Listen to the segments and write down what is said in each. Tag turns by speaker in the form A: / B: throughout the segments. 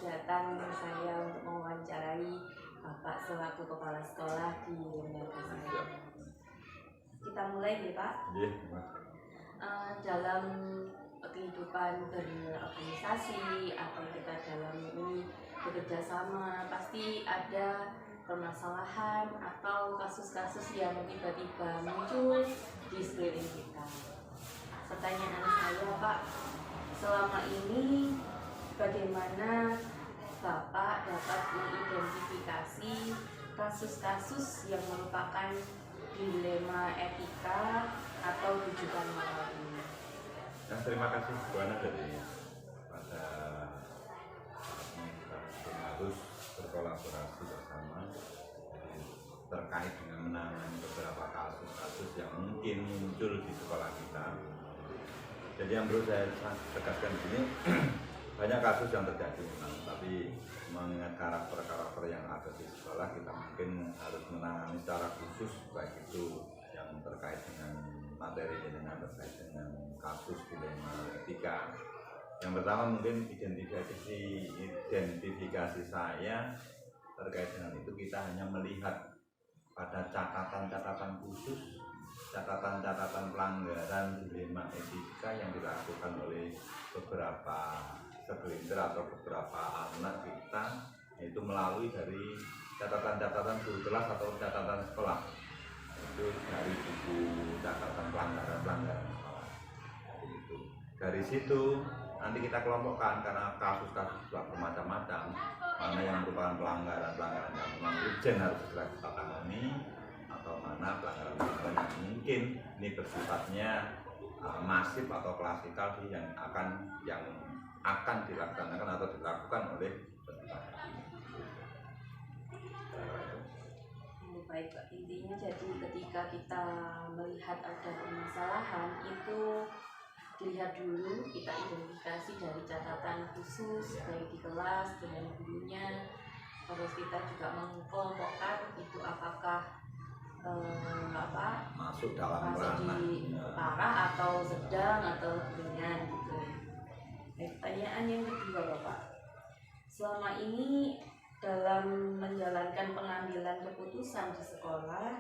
A: datang saya untuk mewawancarai Bapak selaku kepala sekolah di lembaga saya. Kita mulai ya Pak. Dalam kehidupan berorganisasi atau kita dalam ini bekerja sama, pasti ada permasalahan atau kasus-kasus yang tiba-tiba muncul di sekeliling kita. Pertanyaan saya Pak, selama ini bagaimana Bapak dapat mengidentifikasi kasus-kasus yang merupakan dilema etika atau rujukan moral ini?
B: Terima kasih Bu Ana dari pada kita harus berkolaborasi bersama terkait dengan menangani beberapa kasus-kasus yang mungkin muncul di sekolah kita. Jadi yang perlu saya tegaskan di sini banyak kasus yang terjadi memang, tapi mengingat karakter-karakter yang ada di sekolah, kita mungkin harus menangani secara khusus, baik itu yang terkait dengan materi dengan terkait dengan kasus dilema etika. Yang pertama mungkin identifikasi saya terkait dengan itu, kita hanya melihat pada catatan-catatan khusus, catatan-catatan pelanggaran dilema etika yang dilakukan oleh beberapa segelintir atau beberapa anak kita, yaitu melalui dari catatan-catatan guru kelas atau catatan sekolah, itu dari buku catatan pelanggaran sekolah. Itu dari situ nanti kita kelompokkan karena kasus-kasus juga bermacam-macam, mana yang merupakan pelanggaran yang memang urgent harus segera kita tangani, atau mana pelanggaran yang mungkin ini bersifatnya masif atau klasikal yang akan dilaksanakan atau dilakukan oleh petugas.
A: Baik Pak, intinya jadi ketika kita melihat ada permasalahan itu dilihat dulu, kita identifikasi dari catatan khusus baik di kelas dengan gurunya, terus kita juga mengelompokkan itu apakah
B: masuk dalam ranah
A: parah atau sedang atau ringan gitu. Pertanyaan yang kedua Bapak, selama ini dalam menjalankan pengambilan keputusan di sekolah,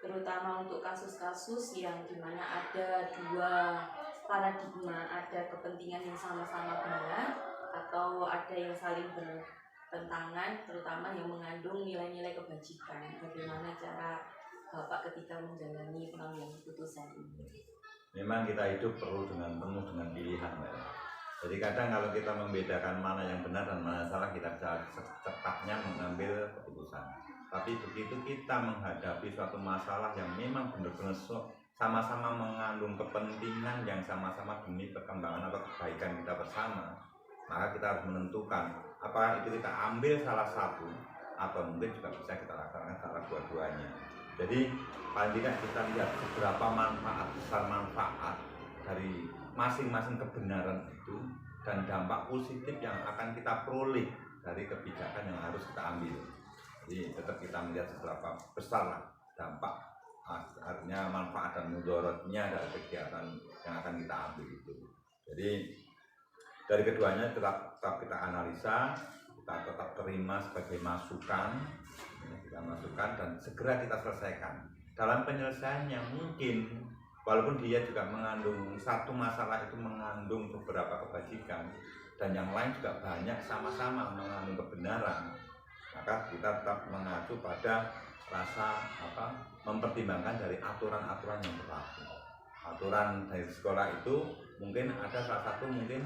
A: terutama untuk kasus-kasus yang dimana ada dua paradigma, ada kepentingan yang sama-sama benar atau ada yang saling bertentangan, terutama yang mengandung nilai-nilai kebajikan, bagaimana cara Bapak ketika menjalani pengambilan keputusan ini?
B: Memang kita hidup penuh dengan pilihan, Mbak. Jadi kadang kalau kita membedakan mana yang benar dan mana salah, kita bisa secepatnya mengambil keputusan. Tapi begitu kita menghadapi suatu masalah yang memang benar-benar sama-sama mengandung kepentingan yang sama-sama demi perkembangan atau kebaikan kita bersama, maka kita harus menentukan apakah itu kita ambil salah satu atau mungkin juga bisa kita laksanakan salah dua-duanya. Jadi paling tidak kita lihat seberapa besar manfaat dari masing-masing kebenaran itu dan dampak positif yang akan kita peroleh dari kebijakan yang harus kita ambil. Jadi tetap kita melihat seberapa besar dampak, artinya manfaat dan mudaratnya dari kegiatan yang akan kita ambil itu. Jadi dari keduanya tetap kita analisa, kita tetap terima sebagai masukan, kita masukkan dan segera kita selesaikan. Dalam penyelesaian yang mungkin walaupun dia juga mengandung satu masalah itu mengandung beberapa kebajikan dan yang lain juga banyak sama-sama mengandung kebenaran, maka kita tetap mengacu pada rasa mempertimbangkan dari aturan-aturan yang berlaku. Aturan dari sekolah itu mungkin ada salah satu mungkin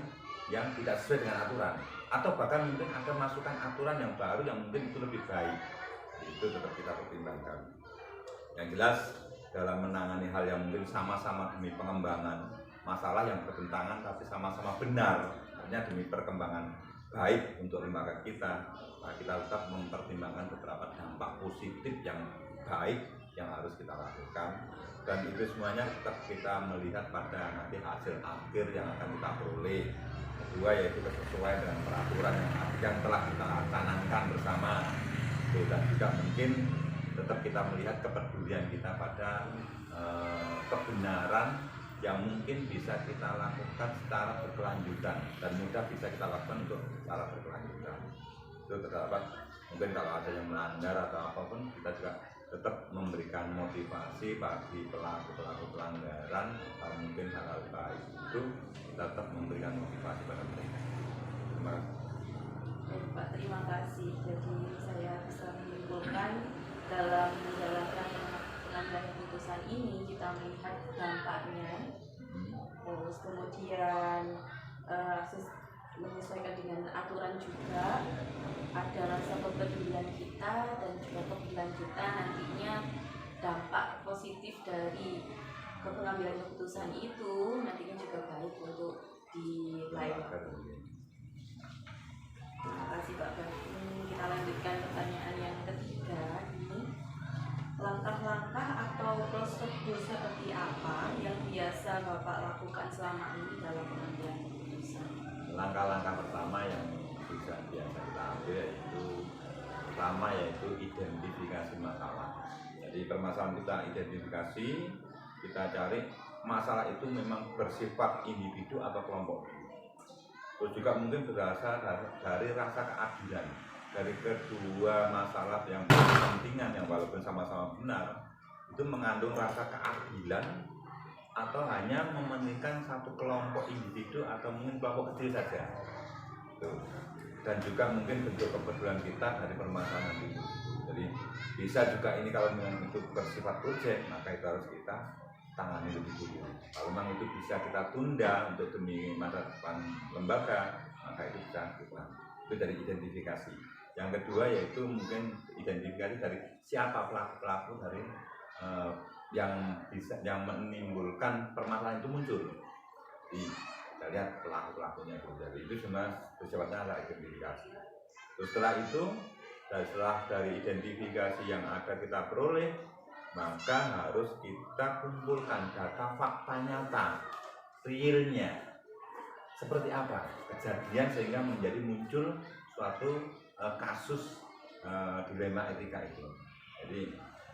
B: yang tidak sesuai dengan aturan, atau bahkan mungkin ada masukan aturan yang baru yang mungkin itu lebih baik. Itu tetap kita pertimbangkan. Yang jelas dalam menangani hal yang mungkin sama-sama demi pengembangan masalah yang bertentangan tapi sama-sama benar, artinya demi perkembangan baik untuk lembaga kita, maka kita tetap mempertimbangkan beberapa dampak positif yang baik yang harus kita lakukan, dan itu semuanya tetap kita melihat pada nanti hasil akhir yang akan kita peroleh. Kedua yaitu sesuai dengan peraturan yang telah kita laksanakan bersama, dan juga mungkin tetap kita melihat kepedulian kita pada kebenaran yang mungkin bisa kita lakukan secara berkelanjutan dan mudah bisa kita lakukan untuk secara berkelanjutan. Itu terdapat mungkin kalau ada yang melanggar atau apapun, kita juga tetap memberikan motivasi bagi pelaku pelanggaran atau mungkin hal-hal baik itu, kita tetap memberikan motivasi pada mereka. Terima kasih.
A: Baik Pak, terima kasih. Jadi saya bisa menyimpulkan dalam menjalankan pengambilan keputusan ini kita melihat dampaknya, terus kemudian menyesuaikan dengan aturan juga, ada rasa kepedulian kita dan juga keberlanjutan nantinya dampak positif dari pengambilan keputusan itu nantinya juga baik untuk di lain waktu. Terima kasih Pak Bagim. Kita lanjutkan pertanyaan yang ketiga ini. Langkah-langkah atau prosedur seperti apa yang biasa Bapak lakukan selama ini dalam pengambilan keputusan?
B: Langkah-langkah pertama yang biasa kita ambil yaitu identifikasi masalah. Jadi permasalahan kita identifikasi, kita cari masalah itu memang bersifat individu atau kelompok. Terus juga mungkin berasal dari rasa keadilan dari kedua masalah yang berkepentingan yang walaupun sama-sama benar itu mengandung rasa keadilan atau hanya mementingkan satu kelompok individu atau mungkin kelompok kecil saja. Tuh. Dan juga mungkin bentuk kepedulian kita dari permasalahan itu. Jadi bisa juga ini kalau memang itu bersifat urgent, maka itu harus kita tangani lebih dulu. Kalau memang itu bisa kita tunda untuk demi masa depan lembaga, maka itu bisa kita. Itu dari identifikasi. Yang kedua yaitu mungkin identifikasi dari siapa pelaku dari yang menimbulkan permasalahan itu muncul. Jadi kita lihat pelakunya itu. Jadi itu sebenarnya bersifatnya adalah identifikasi. Terus setelah itu, dari identifikasi yang ada kita peroleh, maka harus kita kumpulkan data fakta nyata, realnya seperti apa kejadian sehingga menjadi muncul suatu kasus dilema etika itu. Jadi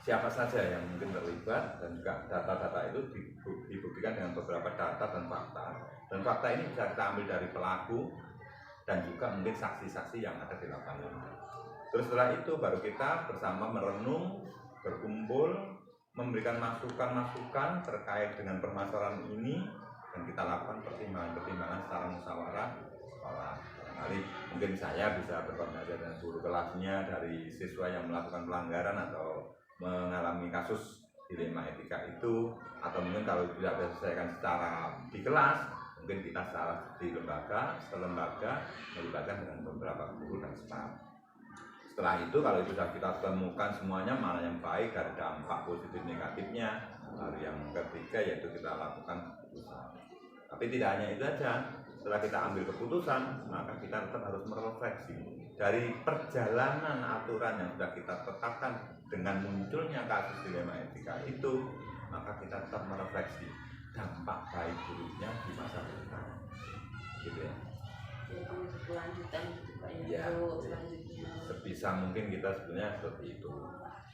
B: siapa saja yang mungkin terlibat dan juga data-data itu dibuktikan dengan beberapa data dan fakta ini bisa kita ambil dari pelaku dan juga mungkin saksi-saksi yang ada di lapangan. Terus setelah itu baru kita bersama merenung, berkumpul, memberikan masukan-masukan terkait dengan permasalahan ini dan kita lakukan pertimbangan-pertimbangan secara musyawarah sekolah. Kali mungkin saya bisa berkoordinasi dengan guru kelasnya dari siswa yang melakukan pelanggaran atau mengalami kasus dilema etika itu, atau mungkin kalau tidak diselesaikan secara di kelas, mungkin kita secara di selembaga melibatkan dengan beberapa guru dan staf. Setelah itu kalau itu sudah kita temukan semuanya mana yang baik dari dampak positif negatifnya, lalu yang ketiga yaitu kita lakukan keputusan. Tapi tidak hanya itu saja, setelah kita ambil keputusan maka kita tetap harus merefleksi dari perjalanan aturan yang sudah kita tetapkan dengan munculnya kasus dilema etika itu, maka kita tetap merefleksi dampak baik buruknya di masa depan, gitu ya.
A: Jadi kelanjutan gitu Pak
B: Ya,
A: selanjutnya.
B: sebisa mungkin kita sebenarnya seperti itu.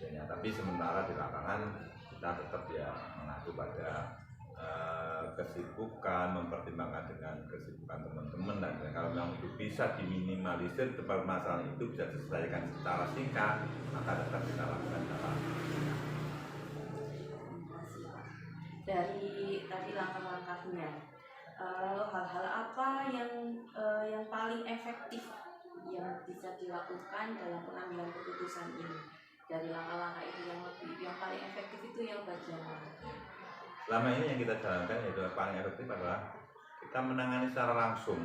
B: Ya, tapi sementara di lapangan kita tetap ya mengacu pada kesibukan, mempertimbangkan dengan kesibukan teman-teman dan kalau memang itu bisa diminimalisir, permasalahan itu bisa diselesaikan secara singkat, maka tetap kita lakukan secara singkat.
A: Dari tadi langkah-langkahnya, hal-hal apa yang paling efektif yang bisa dilakukan dalam pengambilan keputusan ini? Dari langkah-langkah itu yang paling efektif itu yang bagian mana?
B: Selama ini yang kita jalankan yaitu paling efektif adalah kita menangani secara langsung.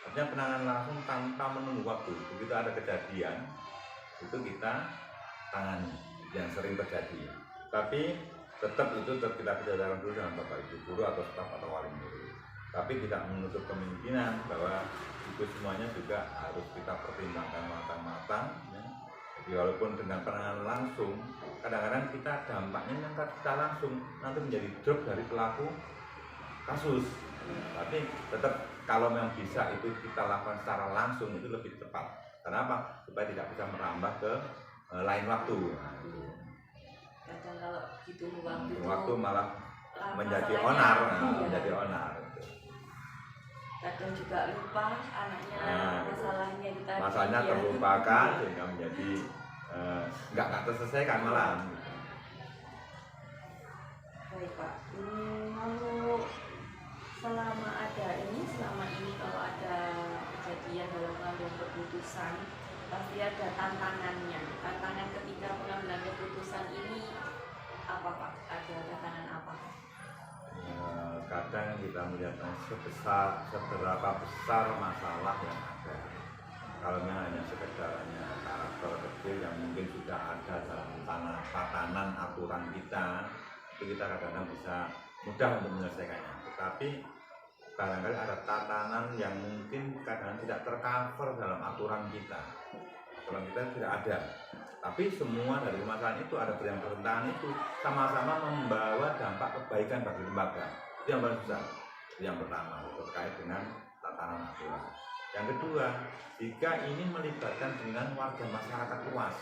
B: Artinya penanganan langsung tanpa menunggu waktu. Begitu ada kejadian, itu kita tangani yang sering terjadi. Tapi tetap kita bicarakan dulu dengan Bapak Ibu guru atau staf atau wali murid. Tapi tidak menutup kemungkinan bahwa itu semuanya juga harus kita pertimbangkan matang-matang. Ya. Jadi walaupun dengan penanganan langsung, kadang-kadang kita dampaknya yang kita langsung nanti menjadi drop dari pelaku kasus. Tapi tetap kalau memang bisa itu kita lakukan secara langsung itu lebih cepat. Kenapa? Supaya tidak bisa merambah ke lain waktu.
A: Kadang kalau ditunggu waktu
B: malah menjadi
A: masalahnya,
B: onar,
A: iya.
B: menjadi onar.
A: Kadang juga lupa anaknya masalahnya kita
B: Masalahnya
A: iya.
B: terlupakan sehingga menjadi nggak terselesaikan malah.
A: Baik Pak, lalu selama ini kalau ada kejadian dalam pengambilan keputusan pasti ada tantangannya. Tantangan ketika pengambilan keputusan ini apa Pak? Ada tantangan apa?
B: Kadang kita melihat seberapa besar masalah yang ada. Kalau hanya sekedar karakter kecil yang mungkin sudah ada dalam tatanan aturan kita, itu kita kadang-kadang bisa mudah untuk menyelesaikannya. Tetapi barangkali ada tatanan yang mungkin kadang tidak tercover dalam aturan kita. Aturan kita tidak ada. Tapi semua dari masalah itu ada yang bertentangan itu sama-sama membawa dampak kebaikan bagi lembaga. Itu yang paling besar. Itu yang pertama terkait dengan tatanan aturan. Yang kedua, jika ini melibatkan dengan warga masyarakat luas,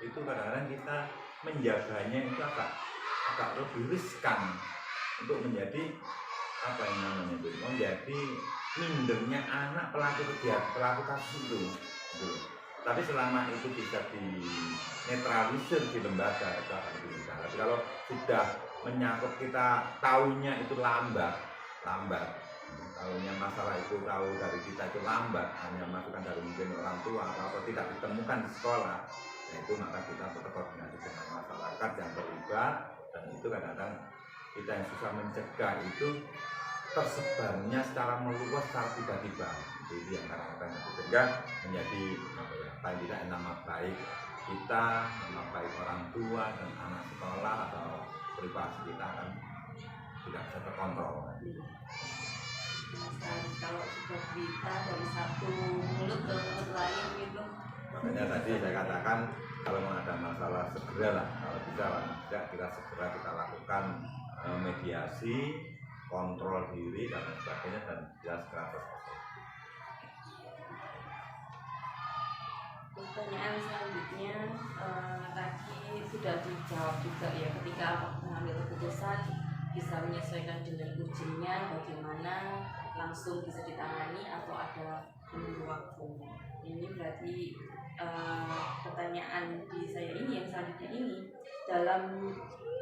B: itu kadang-kadang kita menjaganya itu agak lebih riskan untuk menjadi apa yang namanya itu, menjadi mindernya anak pelaku kasus itu. Tapi selama itu bisa dinetralisir di lembaga itu akan bisa. Tapi kalau sudah menyangkut kita tahunya itu lambat, tahunya masalah itu tahu dari kita itu lambat, hanya masukan dari mungkin orang tua atau tidak ditemukan di sekolah, nah itu maka kita berkoordinasi dengan masyarakat yang terlibat, dan itu kadang-kadang kita yang susah mencegah itu tersebarnya secara meluas secara tiba-tiba. Jadi yang kadang-kadang itu sehingga menjadi paling tidak nama baik kita, nama baik orang tua dan anak sekolah atau privasi kita kan tidak bisa terkontrol.
A: Kalau sudah berita dari satu mulut ke mulut lain gitu.
B: Makanya tadi saya katakan kalau ada masalah segeralah, kalau bisa tidak kita segera kita lakukan mediasi, kontrol diri dan sebagainya, dan jelas segera selesai.
A: Pertanyaan selanjutnya tadi sudah dijawab juga ya, ketika mengambil keputusan bisa menyesuaikan dengan urgennya, bagaimana langsung bisa ditangani atau ada menunggu waktu. Ini berarti pertanyaan di saya ini yang selanjutnya ini, dalam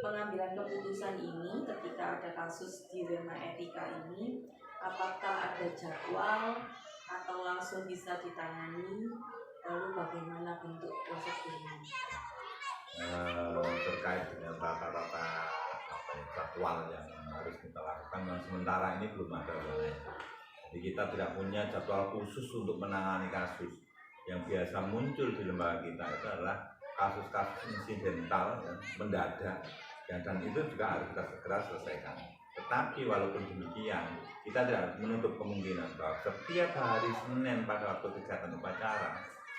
A: pengambilan keputusan ini ketika ada kasus dilema etika ini, apakah ada jadwal atau langsung bisa ditangani, lalu bagaimana bentuk proses ini?
B: Terkait dengan rata-rata jadwal yang harus kita lakukan, dan sementara ini belum ada. Jadi kita tidak punya jadwal khusus untuk menangani kasus. Yang biasa muncul di lembaga kita itu adalah kasus-kasus insidental dan mendadak, dan itu juga harus kita segera selesaikan. Tetapi walaupun demikian, kita tidak menutup kemungkinan bahwa setiap hari Senin pada waktu kegiatan upacara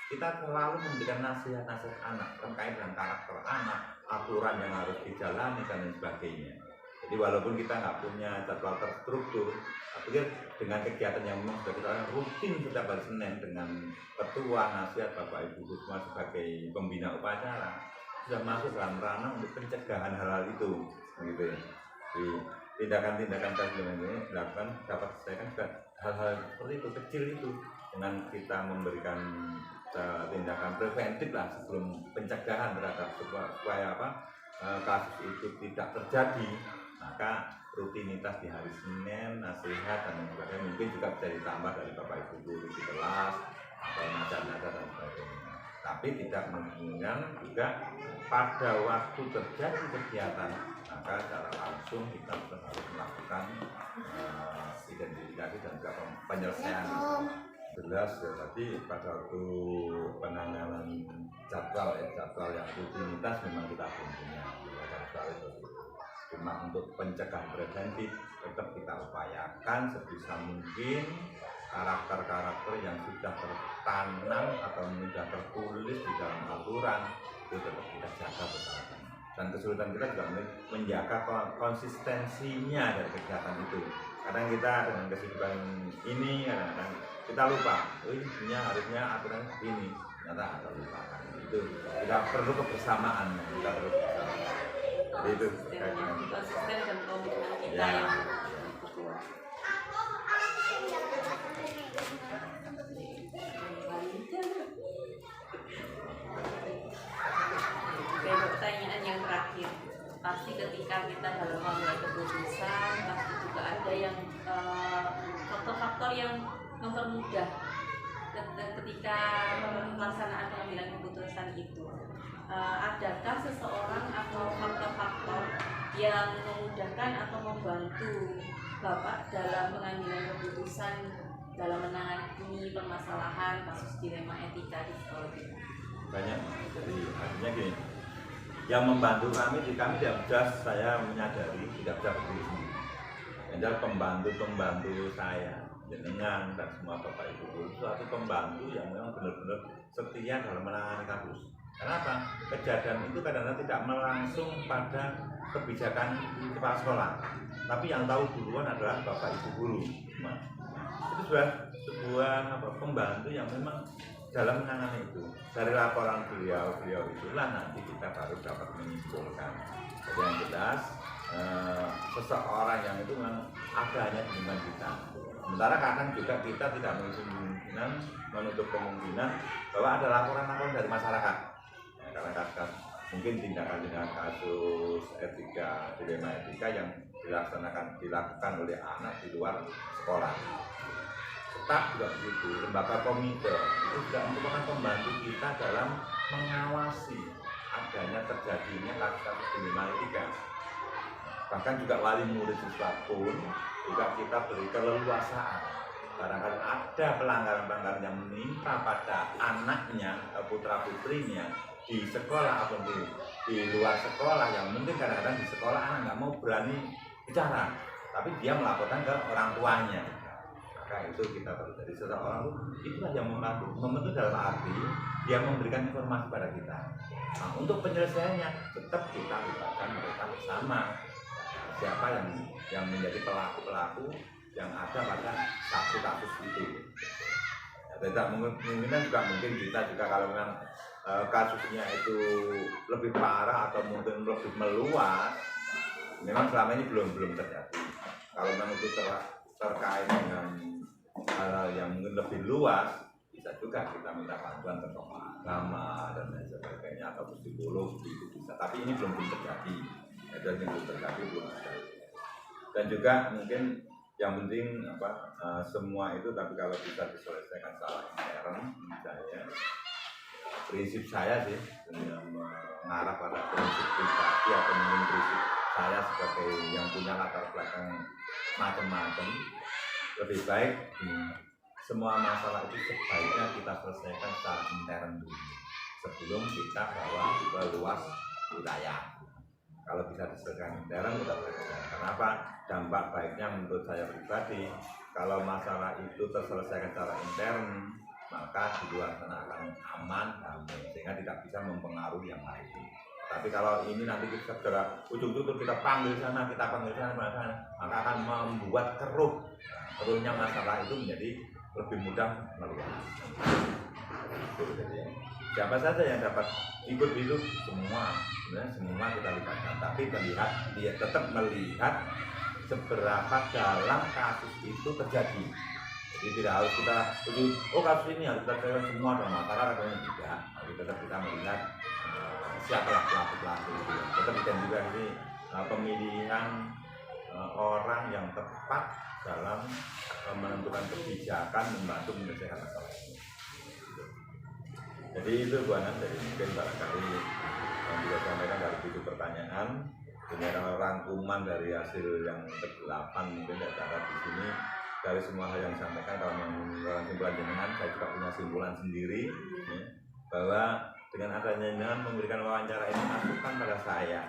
B: kita selalu memberikan nasihat-nasihat anak terkait dengan karakter anak, aturan yang harus dijalani dan lain sebagainya. Jadi walaupun kita nggak punya jadwal terstruktur, tapi dengan kegiatan yang memang sudah kita rutin setiap hari Senin dengan ketua, nasihat, bapak ibu semua sebagai pembina upacara, sudah masuk dalam ranah untuk pencegahan hal-hal itu, gitu ya. Di tindakan-tindakan tadi ini dilakukan dapat selesaikan juga hal-hal seperti itu, kecil itu, dengan kita memberikan tindakan preventif lah sebelum pencegahan terhadap supaya kasus itu tidak terjadi. Maka rutinitas di hari Senin, nasihat dan sebagainya mungkin juga bisa ditambah dari bapak ibu guru di kelas atau nada-nada dan sebagainya. Tapi tidak menginginkan juga pada waktu terjadi kegiatan, maka secara langsung kita harus melakukan identifikasi dan juga penyelesaian. Jelas ya, tadi pada waktu penanganan jadwal yang rutinitas memang kita belum punya. Cuma untuk pencegahan preventif tetap kita upayakan sebisa mungkin karakter-karakter yang sudah tertanam atau sudah tertulis di dalam aturan itu tetap kita jaga bersama. Dan kesulitan kita juga menjaga konsistensinya dari kegiatan itu. Kadang kita dengan kesibukan ini kadang-kadang kita lupa, ini harusnya aturan ini, ternyata ada lupa. Itu kita perlu kebersamaan, kita perlu kebersamaan. Jadi itu
A: konsisten dan komitmen kita
B: ya.
A: yang kuat. Oke, pertanyaan yang terakhir. Pasti ketika kita dalam mengambil keputusan, pasti juga ada yang faktor-faktor yang mempermudah ketika pelaksanaan pengambilan keputusan itu. Adakah seseorang atau faktor-faktor yang memudahkan atau membantu Bapak dalam pengambilan keputusan dalam menangani permasalahan kasus dilema etika di sekolah ini?
B: Banyak. Jadi artinya gini, yang membantu kami tidak bisa saya menyadari, tidak bisa berdiri sendiri. Adalah pembantu saya, jenengan dan semua bapak ibu guru, suatu pembantu yang memang benar-benar setia dalam menangani kasus. Kenapa? Kejadian itu kadang-kadang tidak melangsung pada kebijakan kepala sekolah, tapi yang tahu duluan adalah bapak ibu guru. Itu sebuah pembantu yang memang dalam menangani itu. Dari laporan beliau itulah nanti kita baru dapat menyimpulkan. Jadi yang jelas seseorang yang itu memang ada hanya di lingkungan kita. Sementara kadang juga kita tidak menutup kemungkinan bahwa ada laporan-laporan dari masyarakat. Ya, karena kadang mungkin tindakan-tindakan kasus etika, dilema etika yang dilakukan oleh anak di luar sekolah. Tetap juga begitu, lembaga komite itu juga merupakan pembantu kita dalam mengawasi adanya terjadinya kasus-kasus dilema etika. Bahkan juga wali murid siswa pun juga kita beri keleluasaan. Barangkali ada pelanggaran-pelanggaran yang menimpa pada anaknya, putra putrinya di sekolah atau di luar sekolah, yang mungkin kadang-kadang di sekolah anak nggak mau berani bicara, tapi dia melaporkan ke orang tuanya. Maka itu kita perlu dari seseorang itulah yang membantu dalam arti dia memberikan informasi pada kita. Nah, untuk penyelesaiannya tetap kita libatkan mereka bersama. Siapa yang menjadi pelaku-pelaku yang ada pada satu kasus itu. Ya, tidak mungkin juga kita juga kalau memang kasusnya itu lebih parah atau mungkin lebih meluas, memang selama ini belum terjadi. Kalau memang itu terkait dengan hal yang mungkin lebih luas, bisa juga kita minta bantuan ke tokoh agama dan lain sebagainya atau psikolog itu bisa. Tapi ini belum terjadi. Dan yang belum terjadi belum ada. Dan juga mungkin yang penting semua itu, tapi kalau bisa diselesaikan secara intern, prinsip saya sih mengarah pada prinsip pribadi atau mungkin prinsip saya sebagai yang punya latar belakang macam-macam, lebih baik semua masalah itu sebaiknya kita selesaikan secara intern dulu sebelum kita bawa ke luas wilayah. Kalau bisa diselesaikan intern kita selesaikan. Kenapa? Dampak baiknya menurut saya pribadi, kalau masalah itu terselesaikan secara intern, maka di luar sana akan aman, damai, sehingga tidak bisa mempengaruhi yang lain. Tapi kalau ini nanti kita segera ujung-ujung kita panggil sana, maka akan membuat keruhnya masalah itu menjadi lebih mudah meluas. Siapa saja yang dapat ikut itu semua kita libatkan, tapi dia tetap melihat seberapa dalam kasus itu terjadi. Jadi tidak harus kita kasus ini harus kita selesaikan semua dong, masyarakat tidak. Tapi tetap kita melihat siapa pelaku itu. Tetap kita juga ini pemilihan orang yang tepat dalam menentukan kebijakan membantu menyelesaikan masalah ini. Jadi itu Bu Anan, dari mungkin barangkali yang bisa sampaikan dari itu pertanyaan. Ini adalah rangkuman dari hasil yang ke-8 mungkin ada di sini. Dari semua hal yang disampaikan, kalau mengeluarkan simpulan jenengan, saya juga punya simpulan sendiri ya, bahwa dengan adanya jenengan memberikan wawancara ini masukan pada saya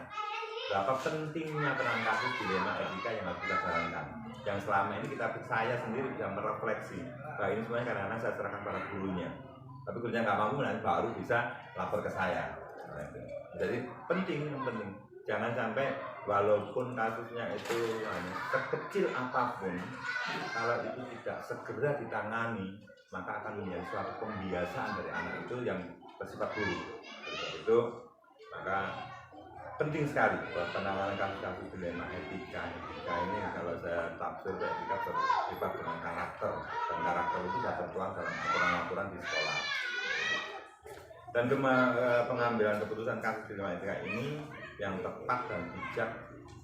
B: berapa pentingnya peran kasus dilema etika yang harus kita jalankan. Yang selama ini saya sendiri bisa merefleksi bahwa ini semuanya kadang-kadang saya serahkan pada gurunya, tapi gurunya nggak mampu, nanti baru bisa lapor ke saya. Jadi penting, jangan sampai walaupun kasusnya itu sekecil apapun, kalau itu tidak segera ditangani, maka akan menjadi suatu pembiasaan dari anak itu yang bersifat buruk. Itu maka penting sekali buat penanganan kasus-kasus dilema etika. Etika ini kalau saya tafsir, etika bersifat dengan karakter, dan karakter itu sudah tertuang dalam aturan-aturan di sekolah. Dan pengambilan keputusan kasus dilema etika ini yang tepat dan bijak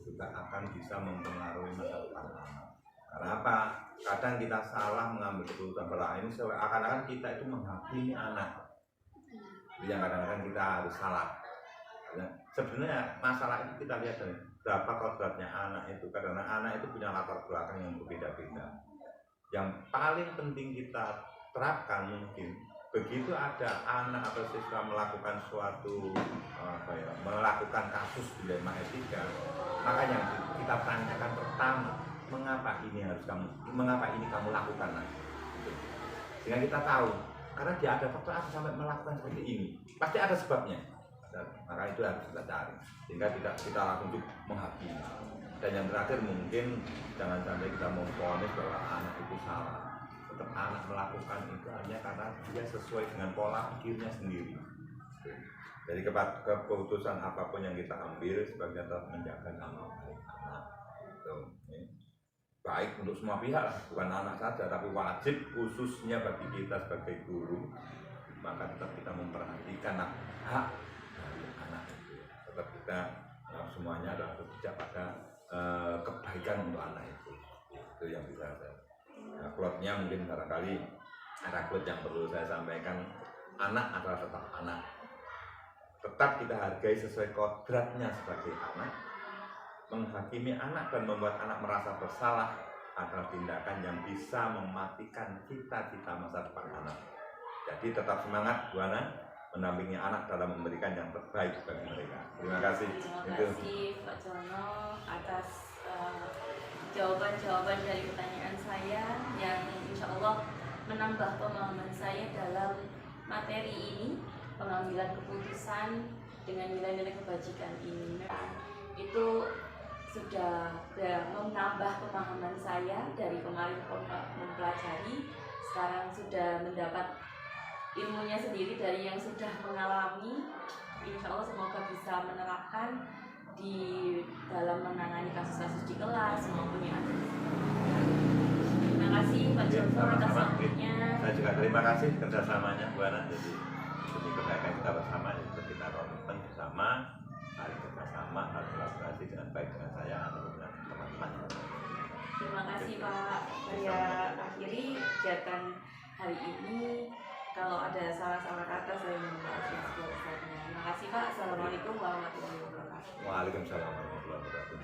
B: juga akan bisa mempengaruhi masa depan anak. Karena apa? Kadang kita salah mengambil keputusan pada ini seakan-akan kita itu menghakimi anak. Yang kadang-kadang kita harus salah. Nah, sebenarnya masalah itu kita lihat dari berapa kodratnya anak itu, karena anak itu punya latar belakang yang berbeda-beda. Yang paling penting kita terapkan mungkin begitu ada anak atau siswa melakukan suatu melakukan kasus dilema etika, maka yang kita tanyakan pertama, mengapa ini kamu lakukan, nah? Sehingga kita tahu, karena dia ada faktor apa sampai melakukan seperti ini, pasti ada sebabnya. Dan maka itu harus kita cari, sehingga tidak kita langsung menghakimi. Dan yang terakhir mungkin jangan sampai kita memvonis bahwa anak itu salah. Tetap anak melakukan itu hanya karena dia sesuai dengan pola pikirnya sendiri. Jadi keputusan apapun yang kita ambil sebagai tetap menjaga nama baik anak. Baik untuk semua pihak, bukan anak saja, tapi wajib khususnya bagi kita sebagai guru, maka tetap kita memperhatikan hak dari anak itu. Tetap kita semuanya adalah berpijak pada kebaikan untuk anak itu. Itu yang bisa saya. Nah, quote-nya mungkin barangkali ada quote yang perlu saya sampaikan. Anak adalah tetap anak. Tetap kita hargai sesuai kodratnya sebagai anak. Menghakimi anak dan membuat anak merasa bersalah adalah tindakan yang bisa mematikan cita-cita masa depan anak. Jadi tetap semangat Bu Ana mendampingi anak dalam memberikan yang terbaik bagi mereka. Terima kasih.
A: Terima kasih Pak Jono atas jawaban-jawaban dari pertanyaan saya yang insya Allah menambah pemahaman saya dalam materi ini, pengambilan keputusan dengan nilai-nilai kebajikan ini. Itu sudah menambah pemahaman saya dari kemarin mempelajari, sekarang sudah mendapat ilmunya sendiri dari yang sudah mengalami. Insya Allah semoga bisa menerapkan di dalam menangani kasus-kasus di kelas maupun yang ada di sekolah. Terima kasih Pak Jono atas waktunya.
B: Saya juga terima kasih kerjasamanya Bu Ana. Jadi demi kebaikan kita bersama, itu kita komitmen bersama, hari kerjasama, harus kolaborasi dengan baik dengan saya atau dengan teman-teman.
A: Terima kasih Pak. Saya akhiri kegiatan hari ini. Kalau ada salah-salah kata saya mohon maaf sebesar-besarnya. Terima kasih Pak. Assalamualaikum warahmatullahi wabarakatuh.
B: Waalaikumsalam warahmatullahi wabarakatuh.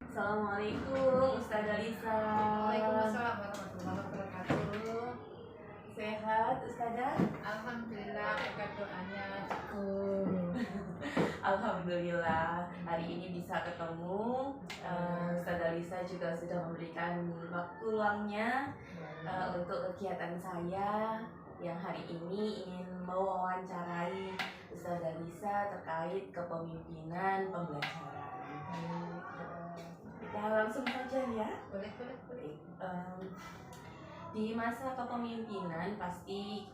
A: Assalamualaikum Ustazah Lisa.
C: Waalaikumsalam warahmatullahi wabarakatuh.
A: Sehat Ustazah?
C: Alhamdulillah berkat doanya cukup.
A: Alhamdulillah hari ini bisa ketemu. Ustazah Lisa juga sudah memberikan waktu luangnya untuk kegiatan saya yang hari ini ingin mewawancarai Ustazah Lisa terkait kepemimpinan pembelajaran. Kita langsung saja ya.
C: Boleh.
A: Di masa kepemimpinan pasti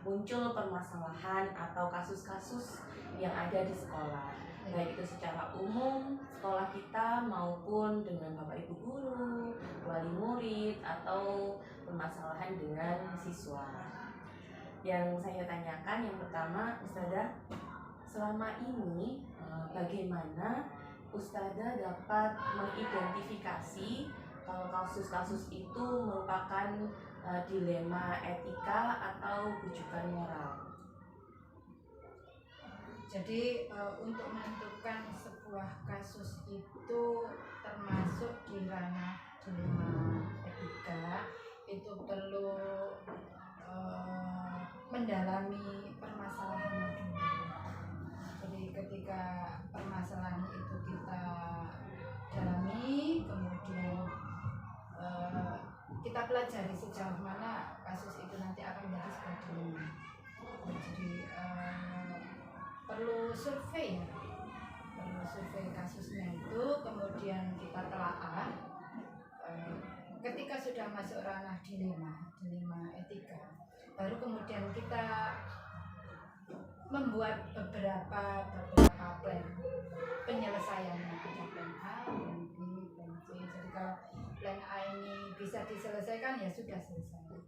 A: muncul permasalahan atau kasus-kasus yang ada di sekolah, baik itu secara umum sekolah kita maupun dengan bapak ibu guru, wali murid, atau permasalahan dengan siswa. Yang saya tanyakan yang pertama, Ustazah, selama ini bagaimana Ustazah dapat mengidentifikasi kalau kasus-kasus itu merupakan dilema etika atau bujukan moral?
C: Jadi untuk menentukan sebuah kasus itu termasuk di ranah dilema etika, itu perlu mendalami permasalahannya dulu. Jadi ketika permasalahan itu kita dalami, kemudian kita pelajari sejauh mana kasus itu nanti akan menjadi sebuah dilema. Jadi perlu survei kasusnya itu, kemudian kita telaah. Ketika sudah masuk ranah dilema etika, baru kemudian kita membuat beberapa plan penyelesaiannya. Ada plan A, plan B, plan C. Jadi kalau plan A ini bisa diselesaikan ya sudah selesai.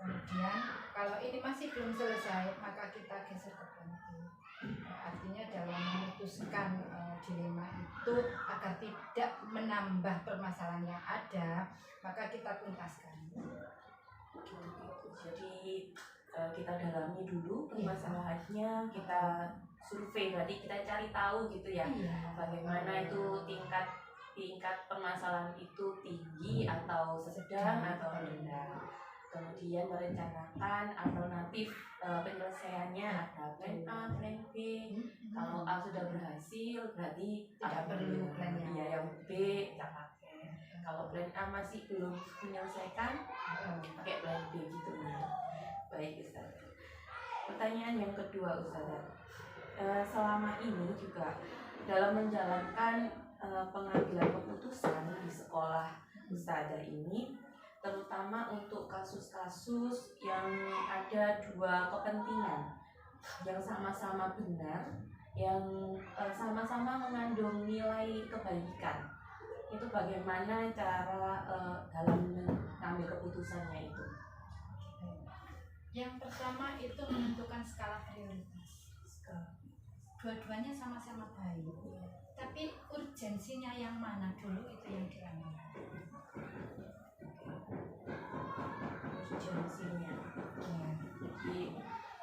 C: Kemudian kalau ini masih belum selesai maka kita geser ke plan B. Artinya dalam memutuskan dilema itu agar tidak menambah permasalahan yang ada maka kita tuntaskan.
A: Jadi kita dalami dulu permasalahannya, kita survei, berarti kita cari tahu gitu ya, bagaimana itu tingkat permasalahan itu tinggi atau sedang atau rendah. Kemudian merencanakan alternatif penyelesaiannya, ada plan A, plan B. Kalau A sudah berhasil berarti
C: Tidak perlu plan
A: yang B kita pakai. Kalau plan A masih belum menyelesaikan, pakai plan B gitu. Baik Ustaz. Pertanyaan yang kedua Ustaz, selama ini juga dalam menjalankan pengambilan keputusan di sekolah Ustazah ini, terutama untuk kasus-kasus yang ada dua kepentingan yang sama-sama benar, yang sama-sama mengandung nilai kebaikan, itu bagaimana cara dalam mengambil keputusannya itu?
C: Yang pertama itu menentukan skala prioritas. Dua-duanya sama-sama baik, tapi urgensinya yang mana dulu itu yang diambil.
A: Urgensinya, jadi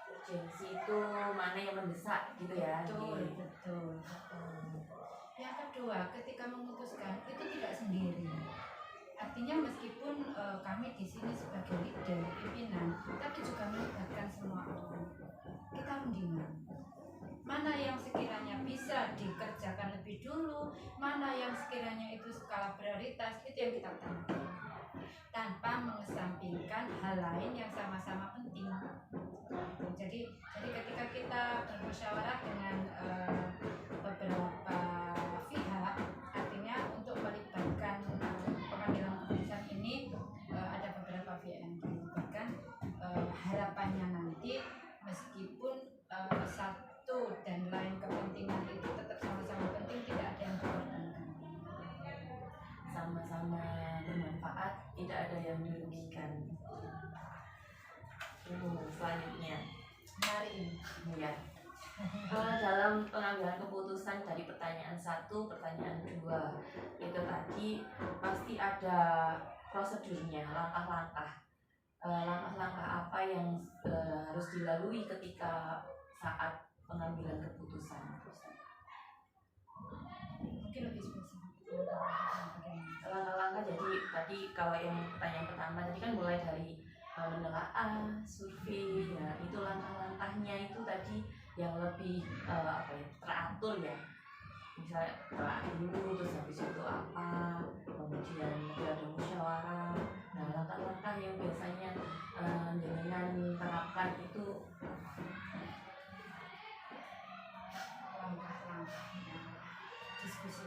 A: urgensi itu mana yang mendesak gitu ya?
C: Betul. Yang kedua, ketika memutuskan itu tidak sendiri. Artinya meskipun kami di sini sebagai leader, pimpinan, tapi juga melibatkan semua orang. Kita rundingan. Mana yang sekiranya bisa dikerjakan lebih dulu, mana yang sekiranya itu skala prioritas, itu yang kita utamakan. Tanpa mengesampingkan hal lain yang sama-sama penting. Jadi ketika kita bermusyawarah dengan beberapa pihak, artinya untuk melibatkan pengambilan keputusan ini ada beberapa pihak yang dilibatkan. Harapannya nanti meskipun satu dan lain kepentingan itu tetap sama-sama penting, tidak ada yang dikorbankan,
A: sama-sama bermanfaat, tidak ada yang dirugikan. Selanjutnya,
C: mari
A: ya. Dalam pengambilan keputusan dari pertanyaan 1, pertanyaan 2 itu tadi pasti ada prosedurnya, langkah-langkah apa yang harus dilalui ketika saat pengambilan keputusan.
C: mungkin lebih spesifik.
A: Langkah-langkah, jadi tadi kalau yang pertanyaan pertama tadi kan mulai dari menelaah, survei, ya itu langkah-langkahnya itu tadi yang lebih teratur ya. Misalnya telah dulu, terus habis itu apa, kemudian nanti ada musyawarah. Nah, langkah-langkah yang biasanya dengan terapkan itu
C: langkah-langkahnya diskusi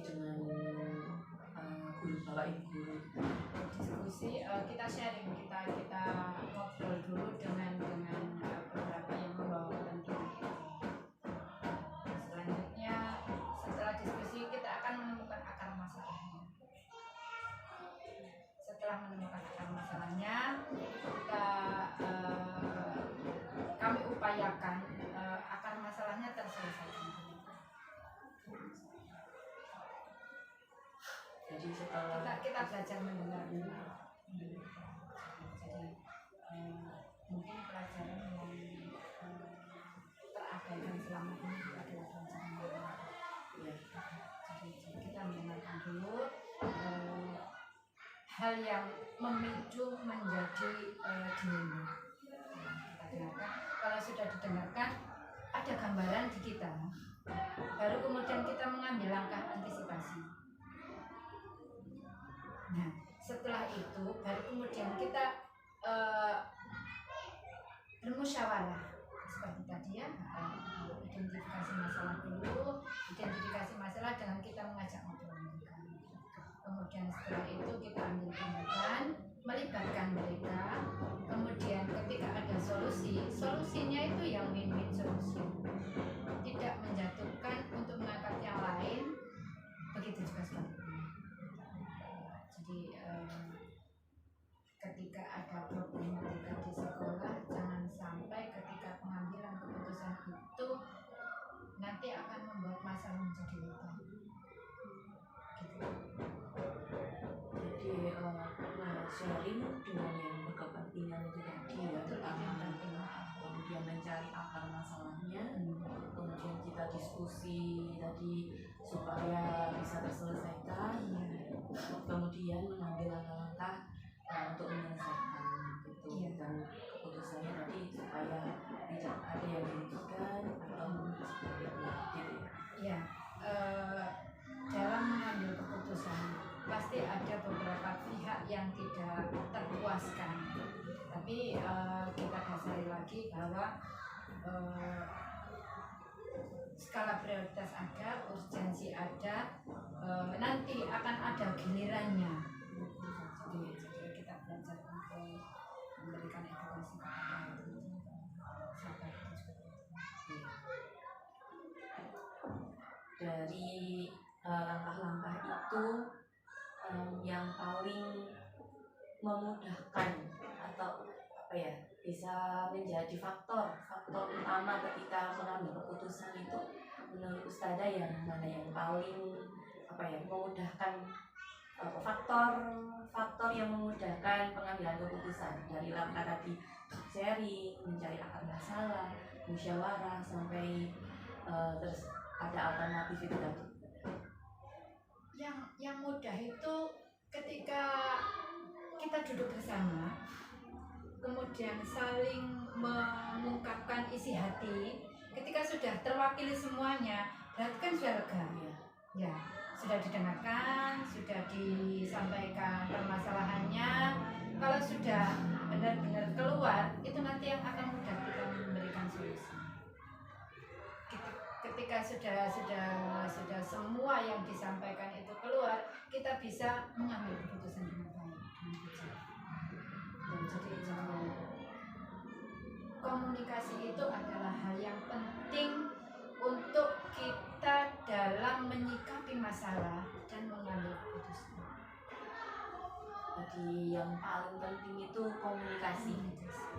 A: dengan guru, bapak ibu guru.
C: Diskusi, kita sharing, kita ngobrol dulu dengan beberapa yang membawa kepentingan itu. Selanjutnya setelah diskusi kita akan menemukan akar masalahnya. Setelah menemukan akar masalahnya, kami upayakan akar masalahnya terselesaikan.
A: Jadi setelah
C: kita belajar mendengar. Jadi mungkin pelajaran yang terabaikan selama ini adalah pelajaran ya. Jadi kita mendengarkan dulu hal yang memicu menjadi dilema. Kita dengarkan. Kalau sudah didengarkan, ada gambaran di kita, baru kemudian kita mengambil langkah antisipasi. Nah, setelah itu baru kemudian kita bermusyawarah seperti tadi ya, identifikasi masalah dulu, identifikasi masalah dengan kita mengajak ngobrol mereka. Kemudian setelah itu kita ambil melibatkan mereka, kemudian ketika ada solusinya itu yang win-win solution, tidak menjatuhkan untuk mengangkat yang lain, begitu juga sebaliknya. Jadi ketika ada problematika di sekolah, jangan sampai ketika pengambilan keputusan itu nanti akan membuat masalah menjadi lebih baik. Gitu.
A: Jadi sharing dengan yang berkepentingan itu tadi ya, pertama kemudian mencari akar masalahnya, kemudian kita diskusi tadi supaya bisa terselesaikan, kemudian mengambil langkah-langkah untuk menyelesaikan gitu.
C: Iya.
A: Dan keputusannya tadi supaya tidak ada yang dirugikan atau sebaliknya gitu ya.
C: Ya, dalam mengambil keputusan pasti ada beberapa pihak yang tidak terpuaskan. Tapi kita dasari lagi bahwa skala prioritas ada, urgensi ada, nanti akan ada gilirannya. Jadi kita belajar untuk memberikan edukasi kepada sahabat itu juga.
A: Dari langkah-langkah itu yang paling memudahkan atau apa ya, bisa menjadi faktor utama ketika mengambil keputusan itu menurut Ustazah yang mana yang paling apa ya, memudahkan, faktor yang memudahkan pengambilan keputusan dari langkah tadi sharing, mencari akar masalah, musyawarah sampai terus ada alternatif itu tadi.
C: Yang mudah itu ketika kita duduk bersama, kemudian saling mengungkapkan isi hati. Ketika sudah terwakili semuanya, berarti kan sudah lega. Ya, sudah didengarkan, sudah disampaikan permasalahannya. Kalau sudah benar-benar keluar, itu nanti yang akan mudah kita memberikan solusi. Ketika sudah semua yang disampaikan itu keluar, kita bisa mengambil keputusan dengan baik, dengan bijak. Dan jadi komunikasi itu adalah hal yang penting untuk kita dalam menyikapi masalah dan mengambil keputusan.
A: Jadi yang paling penting itu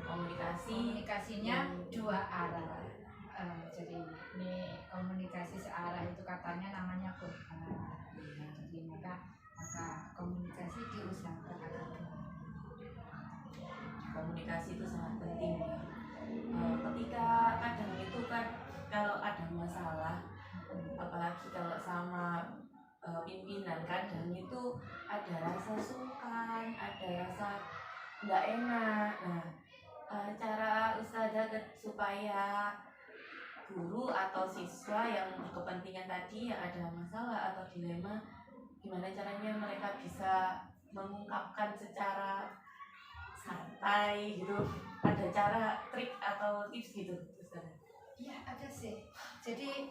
C: Komunikasinya dua arah. Jadi ini komunikasi searah itu katanya namanya Quran. Jadi maka komunikasi diusahakan agar
A: komunikasi itu sangat penting ya. Ketika kadang itu kan kalau ada masalah, apalagi kalau sama pimpinan, kadang itu ada rasa sungkan, ada rasa nggak enak. Nah, cara Ustazah supaya guru atau siswa yang berkepentingan tadi yang ada masalah atau dilema, gimana caranya mereka bisa mengungkapkan secara santai gitu, ada cara trik atau tips gitu Ustazah?
C: Iya, ada sih. Jadi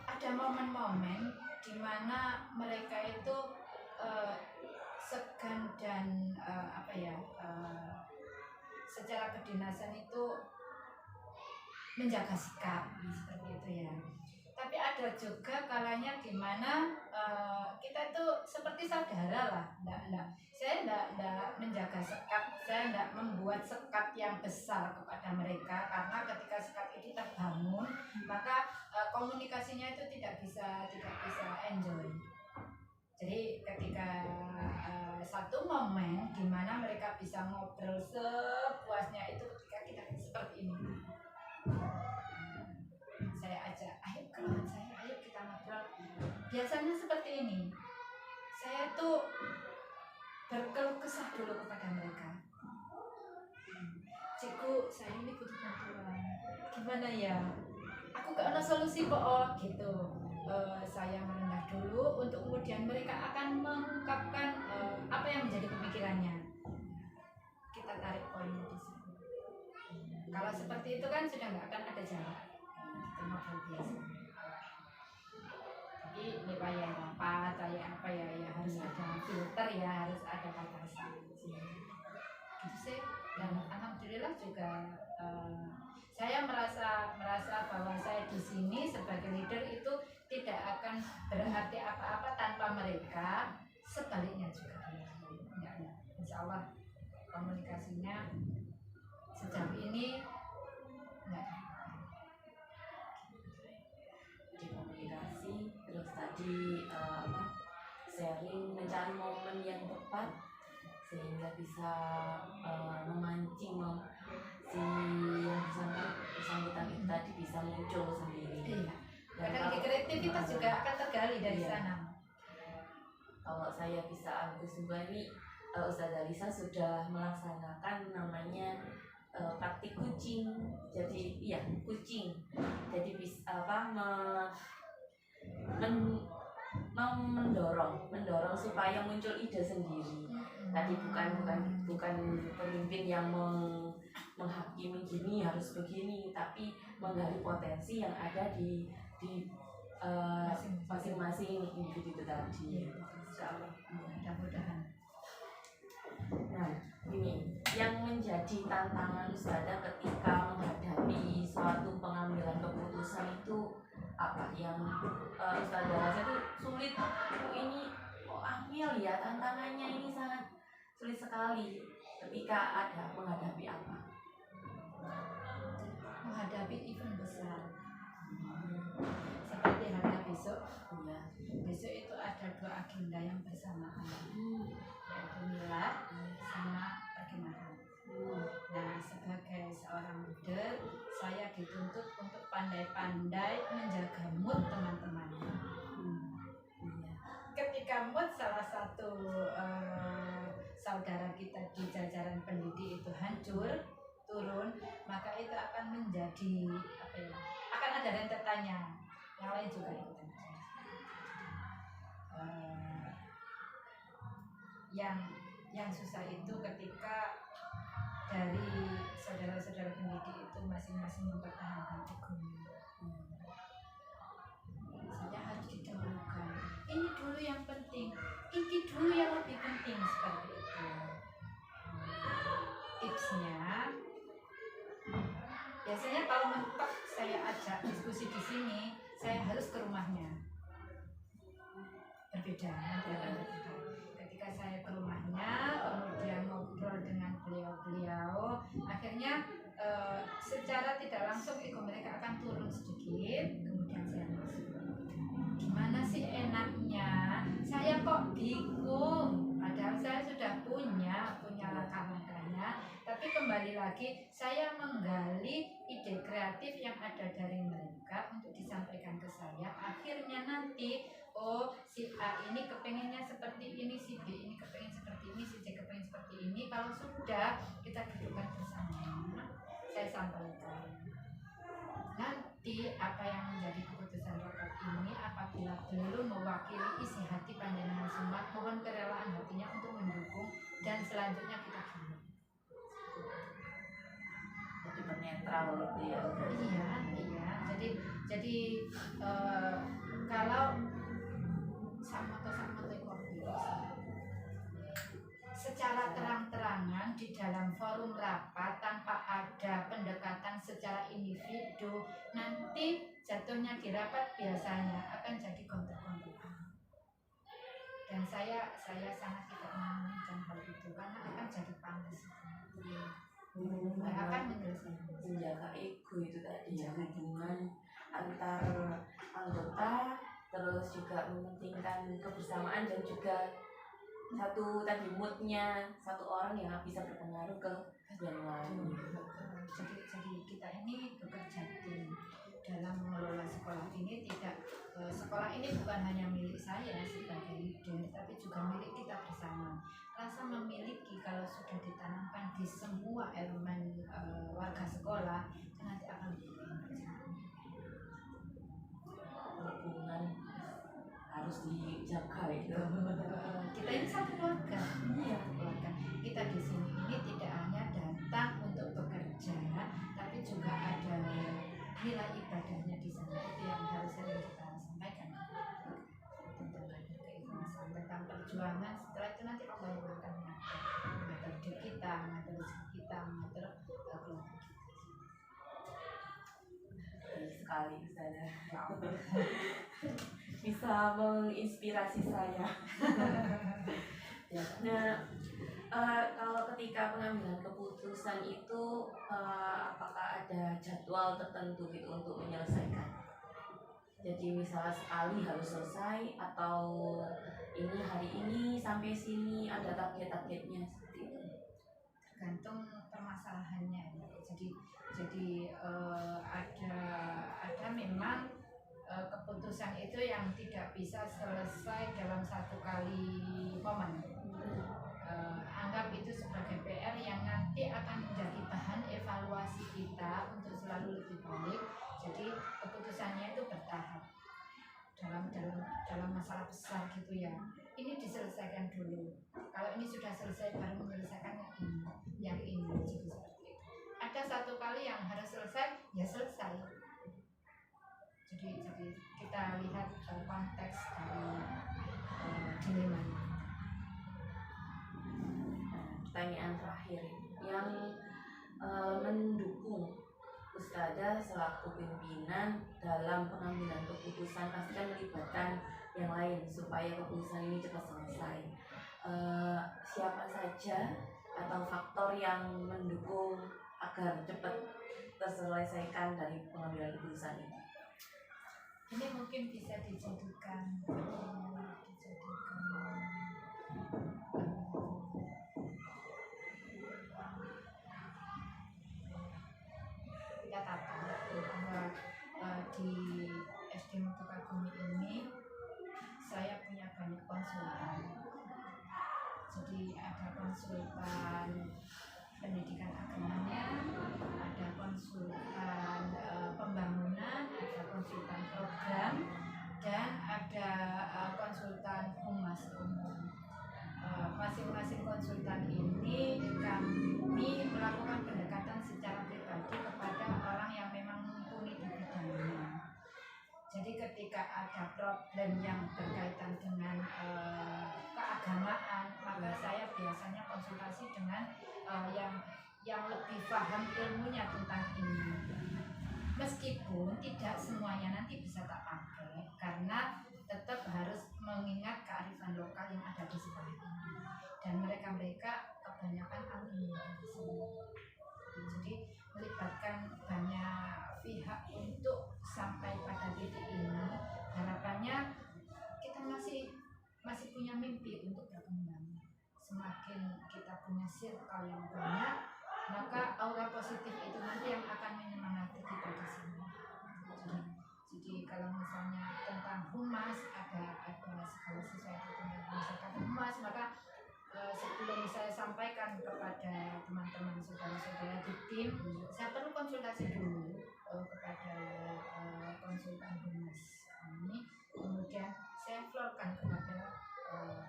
C: ada momen-momen di mana mereka itu segan dan secara kedinasan itu menjaga sikap seperti itu ya. Tapi ada juga kalanya di mana kita itu seperti saudara lah, saya enggak menjaga sekat, saya enggak membuat sekat yang besar kepada mereka, karena ketika sekat itu terbangun, maka komunikasinya itu tidak bisa enjoy. Jadi ketika satu momen di mana mereka bisa ngobrol sepuasnya itu ketika kita seperti ini. Saya ajak, ayo keluar saya, ayo kita ngobrol. Biasanya seperti ini. Saya tuh berkeluh kesah dulu kepada mereka. Cikgu, saya ini butuh bantuan. Gimana ya? Aku gak ada solusi kok, gitu. Saya merendah dulu untuk kemudian mereka akan mengungkapkan apa yang menjadi pemikirannya. Kita tarik poinnya di sini. Kalau seperti itu kan sudah nggak akan ada jarak. Itu ngobrol biasa. Jadi ini apa ya harus ada filter ya, harus ada batasan. alhamdulillah juga saya merasa bahwa saya di sini sebagai leader itu tidak akan berarti apa-apa tanpa mereka, sebaliknya juga ya, insya Allah komunikasinya sejauh ini enggak.
A: Di komunikasi terus tadi sharing, mencari momen yang tepat sehingga bisa memancing si yang bersangkutan itu tadi bisa muncul sendiri.
C: Iya.
A: Dan
C: Kadang kreativitas juga akan tergali dari
A: iya.
C: sana.
A: Kalau saya bisa ambil sebuah ini, Ustazah Lisa sudah melaksanakan namanya praktik kucing. Jadi iya kucing. Jadi bisa mendorong supaya muncul ide sendiri. Tadi bukan pemimpin yang menghakimi gini harus begini, tapi menggali potensi yang ada di masing-masing individu itu tadi. Insya Allah.
C: Mudah-mudahan.
A: Nah, ini yang menjadi tantangan Ustazah ketika menghadapi suatu pengambilan keputusan itu apa yang Ustazah rasa itu sulit. Ini angel ya, tantangannya ini sangat sulit sekali ketika ada menghadapi apa?
C: Menghadapi event besar. Seperti halnya besok.
A: Ya.
C: Besok itu ada 2 agenda yang bersamaan, yaitu milad sama perkemahan. Nah, sebagai seorang leader, saya dituntut untuk pandai-pandai menjaga mood teman-teman. Ketika mood salah satu saudara kita di jajaran pendidik itu hancur, turun, maka itu akan menjadi apa ya? Akan ada rentetannya. Yang lain juga ikutan. Yang susah itu ketika dari saudara-saudara pendidik itu masing-masing mempertahankan egonya. Saya harus didahulukan. Ini dulu yang penting, ini dulu yang lebih penting, seperti itu. Tipsnya, biasanya kalau mentok saya ajak diskusi di sini, saya harus ke rumahnya. Berbeda. Ketika saya ke rumahnya, kemudian ngobrol dengan beliau-beliau, akhirnya secara tidak langsung ego mereka akan turun sedikit, kemudian saya masuk. Gimana sih enaknya? Saya kok bingung, padahal saya sudah punya langkah-langkahnya, tapi kembali lagi saya menggali ide kreatif yang ada dari mereka untuk disampaikan ke saya. Akhirnya nanti si A ini kepengennya seperti ini, si B ini kepengen seperti ini, si C kepengen seperti ini. Kalau sudah kita dudukkan bersama, saya sampaikan. Nanti apa yang menjadi keputusan rapat ini, apabila belum mewakili isi hati panjenengan semua, mohon kerelaan hatinya untuk mendukung dan selanjutnya kita pilih.
A: Jadi bernetral gitu ya.
C: Iya. Jadi kalau sama secara terang-terangan di dalam forum rapat tanpa ada pendekatan secara individu, nanti jatuhnya di rapat biasanya akan jadi gontok-gontokan. Dan saya sangat tidak menginginkan hal itu karena akan jadi panas. Akan menyelesaikan.
A: Menjaga ego itu tadi ya, hubungan antar anggota, terus juga mementingkan kebersamaan dan juga satu tadi moodnya satu orang yang bisa berpengaruh ke yang lain.
C: Jadi kita ini bekerja tim dalam mengelola sekolah ini. Sekolah ini bukan hanya milik saya sebagai leader, tapi juga milik kita bersama. Rasa memiliki kalau sudah ditanamkan di semua elemen warga sekolah, itu nanti akan
A: hubungan harus dijaga itu.
C: Kita ini satu keluarga. Iya, keluarga. Kita di sini ini tidak hanya datang untuk bekerja, tapi juga ada nilai ibadahnya di sana. Itu yang harus kita sampaikan. Tentang keikhlasan, tentang perjuangan. Setelah itu nanti Allah yang akan mengatur hidup kita, mengatur rezeki kita, mengatur
A: sekali Ustazah. Bisa menginspirasi saya. Nah, kalau ketika pengambilan keputusan itu apakah ada jadwal tertentu gitu untuk menyelesaikan? Jadi misalnya sekali harus selesai atau ini hari ini sampai sini ada target-targetnya seperti itu.
C: Tergantung permasalahannya ya. Jadi ada memang keputusan itu yang tidak bisa selesai dalam satu kali momen. Anggap itu sebagai PR yang nanti akan menjadi bahan evaluasi kita untuk selalu lebih baik. Jadi keputusannya itu bertahap dalam masalah besar gitu ya. Ini diselesaikan dulu. Kalau ini sudah selesai baru menyelesaikan yang ini. Jadi seperti itu. Ada satu kali yang harus selesai, ya selesai. Jadi kita lihat konteks dari dilema.
A: Pertanyaan terakhir yang mendukung Ustazah selaku pimpinan dalam pengambilan keputusan pasti kan melibatkan yang lain supaya keputusan ini cepat selesai. Siapa saja atau faktor yang mendukung agar cepat terselesaikan dari pengambilan keputusan ini?
C: Ini mungkin bisa dijadikan kita tata bahwa di SD Mutukagumi ini saya punya banyak konsultan. Jadi ada konsultan pendidikan agamanya, ada konsultan pembangunan, ada konsultan program, dan ada konsultan humas umum. Masing-masing konsultan ini kami melakukan pendekatan secara pribadi kepada orang yang memang mumpuni di bidangnya. Jadi ketika ada problem yang berkaitan dengan keagamaan, maka saya biasanya konsultasi dengan yang lebih paham ilmunya tentang ini. Meskipun tidak semuanya nanti bisa tak pakai, karena tetap harus mengingat kearifan lokal yang ada di sekolah ini. Dan mereka kebanyakan ahli di sini. Jadi melibatkan banyak pihak untuk sampai pada titik ini. Harapannya kita masih punya mimpi untuk berkembang. Semakin kita punya circle yang banyak, maka aura positif itu nanti yang akan menyemangati kita di sini. Jadi kalau misalnya tentang humas ada segala sesuatu tentang masyarakat humas, maka sebelum saya sampaikan kepada teman-teman saudara-saudara di tim, saya perlu konsultasi dulu kepada konsultan humas ini, kemudian saya florkan kepada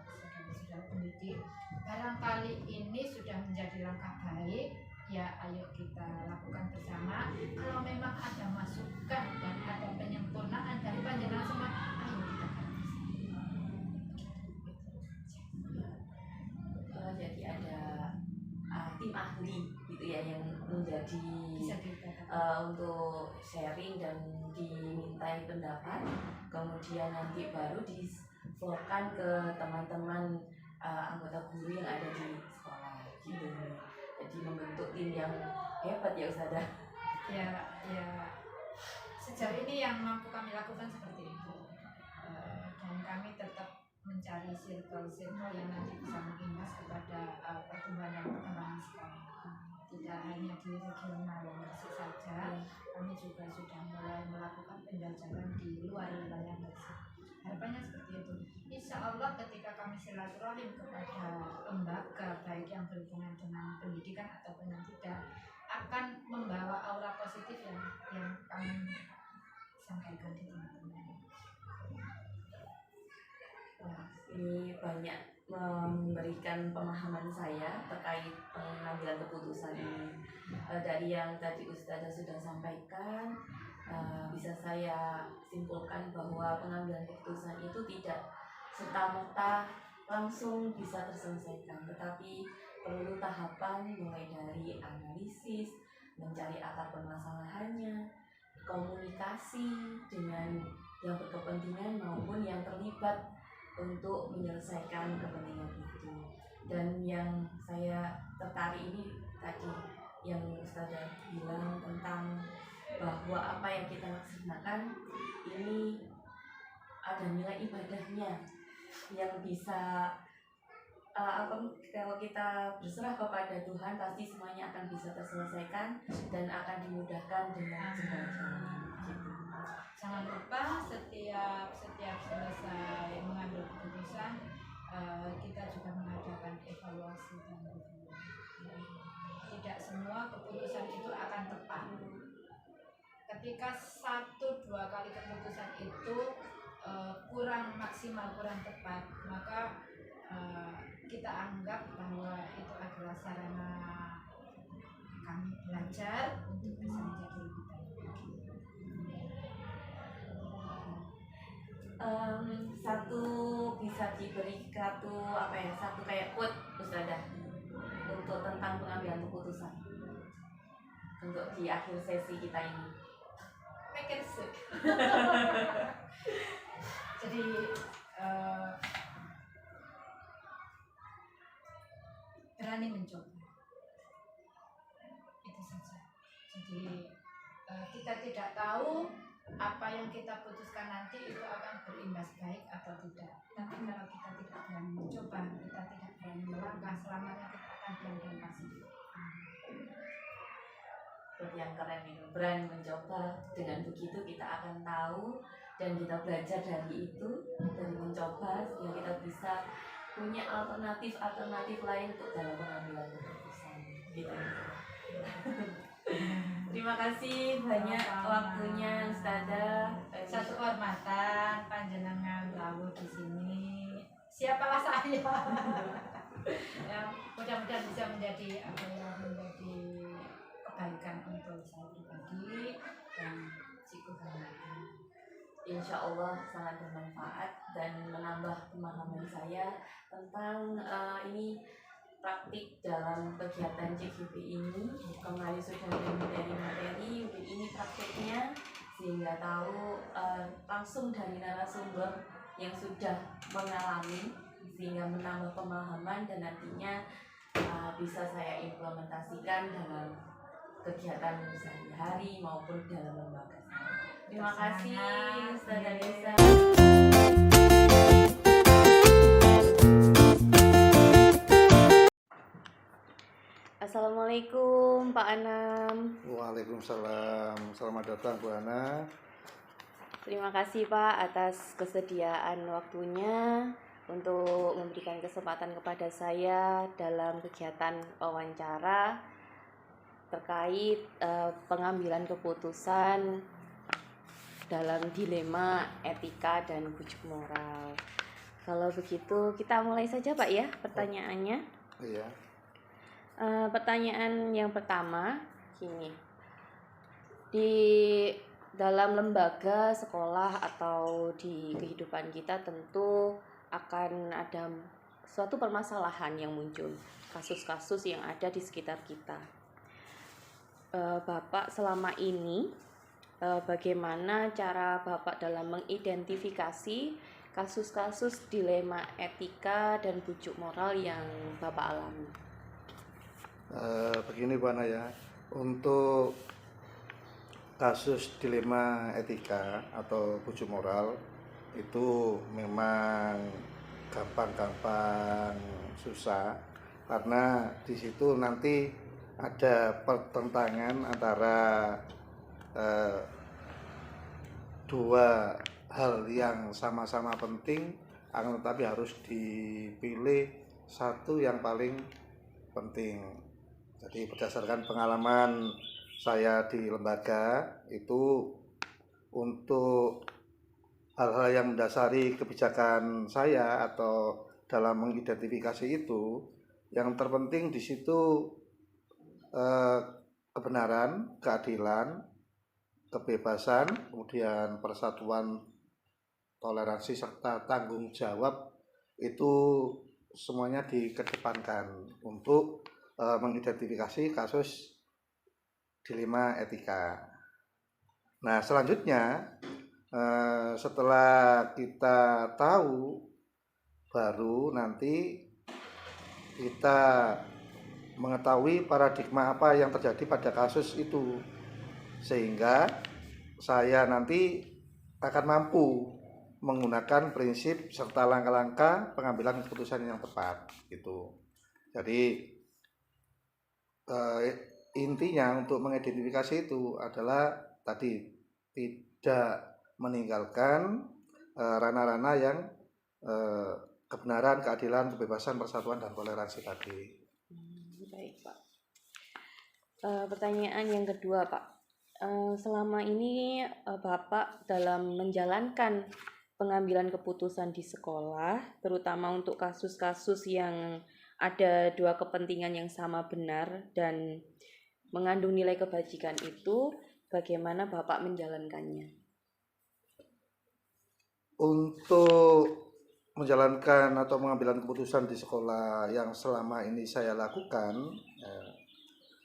C: saudara-saudara pendidik. Barangkali ini sudah menjadi langkah baik, ya ayo kita lakukan bersama. Kalau memang ada masukan dan ada penyempurnaan dari panjenengan semua, ayo kita
A: Jadi ada tim ahli gitu ya yang menjadi
C: bisa dikatakan
A: untuk sharing dan dimintai pendapat, kemudian nanti baru di-floorkan ke teman-teman anggota guru yang ada di sekolah gitu. Jadi membentuk tim yang hebat ya Ustazah.
C: Ya sejauh ini yang mampu kami lakukan seperti itu, dan kami tetap mencari circle-circle yang nanti bisa mengimbas kepada pertumbuhan dan perkembangan sekolah. Tidak hanya di regional Gresik saja, kami juga sudah mulai melakukan pembelajaran di luar wilayah Gresik. Harapannya seperti itu. Insya Allah ketika kami silaturahim kepada lembaga baik yang berhubungan dengan pendidikan ataupun yang tidak, akan membawa aura positif yang kami sampaikan di teman-teman.
A: Ini banyak memberikan pemahaman saya terkait pengambilan keputusan ini. Dari yang tadi Ustazah sudah sampaikan, bisa saya simpulkan bahwa pengambilan keputusan itu tidak serta-merta langsung bisa terselesaikan, tetapi perlu tahapan mulai dari analisis, mencari akar permasalahannya, komunikasi dengan yang berkepentingan maupun yang terlibat untuk menyelesaikan kepentingan itu. Dan yang saya tertarik ini tadi yang Ustazah bilang tentang bahwa apa yang kita laksanakan ini ada nilai ibadahnya yang bisa kalau kita berserah kepada Tuhan pasti semuanya akan bisa terselesaikan dan akan dimudahkan dengan segala jalan gitu.
C: Jangan lupa setiap selesai mengambil keputusan kita juga mengadakan evaluasi dan review. Tidak semua keputusan itu akan tepat. Ketika 1-2 kali keputusan itu kurang maksimal, kurang tepat, maka kita anggap bahwa itu adalah sarana kami belajar untuk bisa menjadi lebih baik lagi.
A: Satu bisa diberi satu kayak quote Ustazah untuk tentang pengambilan keputusan untuk di akhir sesi kita ini.
C: Make it sick. Jadi berani mencoba, itu saja. Jadi kita tidak tahu apa yang kita putuskan nanti itu akan berimbas baik atau tidak. Tapi kalau kita tidak berani mencoba, kita tidak berani melangkah, selamanya kita akan diam-diam pasif.
A: Yang keren itu, berani mencoba. Dengan begitu kita akan tahu dan kita belajar dari itu, dari mencoba sehingga kita bisa punya alternatif lain untuk dalam pengambilan keputusan gitu. Terima kasih banyak waktunya Ustazah.
C: Satu kehormatan panjenengan rawuh di sini. Siapalah saya. Ya, mudah-mudahan bisa menjadi menjadi kebaikan untuk saya pribadi dan Cikuhana.
A: Insya Allah sangat bermanfaat dan menambah pemahaman saya tentang ini praktik dalam kegiatan CQP ini. Kemarin sudah ada materi ini praktiknya sehingga tahu langsung dari narasumber yang sudah mengalami sehingga menambah pemahaman dan nantinya bisa saya implementasikan dalam kegiatan sehari-hari maupun dalam lembaga saya. Terima kasih Ustazah Desa. Assalamualaikum Pak Anam.
D: Waalaikumsalam. Selamat datang Bu Ana.
A: Terima kasih Pak atas kesediaan waktunya untuk memberikan kesempatan kepada saya dalam kegiatan wawancara terkait pengambilan keputusan dalam dilema etika dan bujuk moral. Kalau begitu kita mulai saja Pak ya pertanyaannya.
D: Iya.
A: Pertanyaan yang pertama gini, di dalam lembaga, sekolah atau di kehidupan kita tentu akan ada suatu permasalahan yang muncul, kasus-kasus yang ada di sekitar kita. Bapak selama ini bagaimana cara Bapak dalam mengidentifikasi kasus-kasus dilema etika dan bujuk moral yang Bapak alami?
D: Begini Bu Ana ya, untuk kasus dilema etika atau bujuk moral itu memang gampang-gampang susah karena di situ nanti ada pertentangan antara dua hal yang sama-sama penting, akan tetapi harus dipilih satu yang paling penting. Jadi berdasarkan pengalaman saya di lembaga itu, untuk hal-hal yang mendasari kebijakan saya atau dalam mengidentifikasi itu, yang terpenting di situ kebenaran, keadilan, kebebasan, kemudian persatuan, toleransi serta tanggung jawab itu semuanya dikedepankan untuk mengidentifikasi kasus dilema etika. Nah, selanjutnya setelah kita tahu, baru nanti kita mengetahui paradigma apa yang terjadi pada kasus itu, sehingga saya nanti akan mampu menggunakan prinsip serta langkah-langkah pengambilan keputusan yang tepat gitu. Jadi intinya untuk mengidentifikasi itu adalah tadi tidak meninggalkan ranah-ranah yang kebenaran, keadilan, kebebasan, persatuan, dan toleransi tadi.
A: Baik Pak. Pertanyaan yang kedua Pak. Selama ini Bapak dalam menjalankan pengambilan keputusan di sekolah, terutama untuk kasus-kasus yang ada dua kepentingan yang sama benar dan mengandung nilai kebajikan itu, bagaimana Bapak menjalankannya?
D: Untuk menjalankan atau mengambil keputusan di sekolah yang selama ini saya lakukan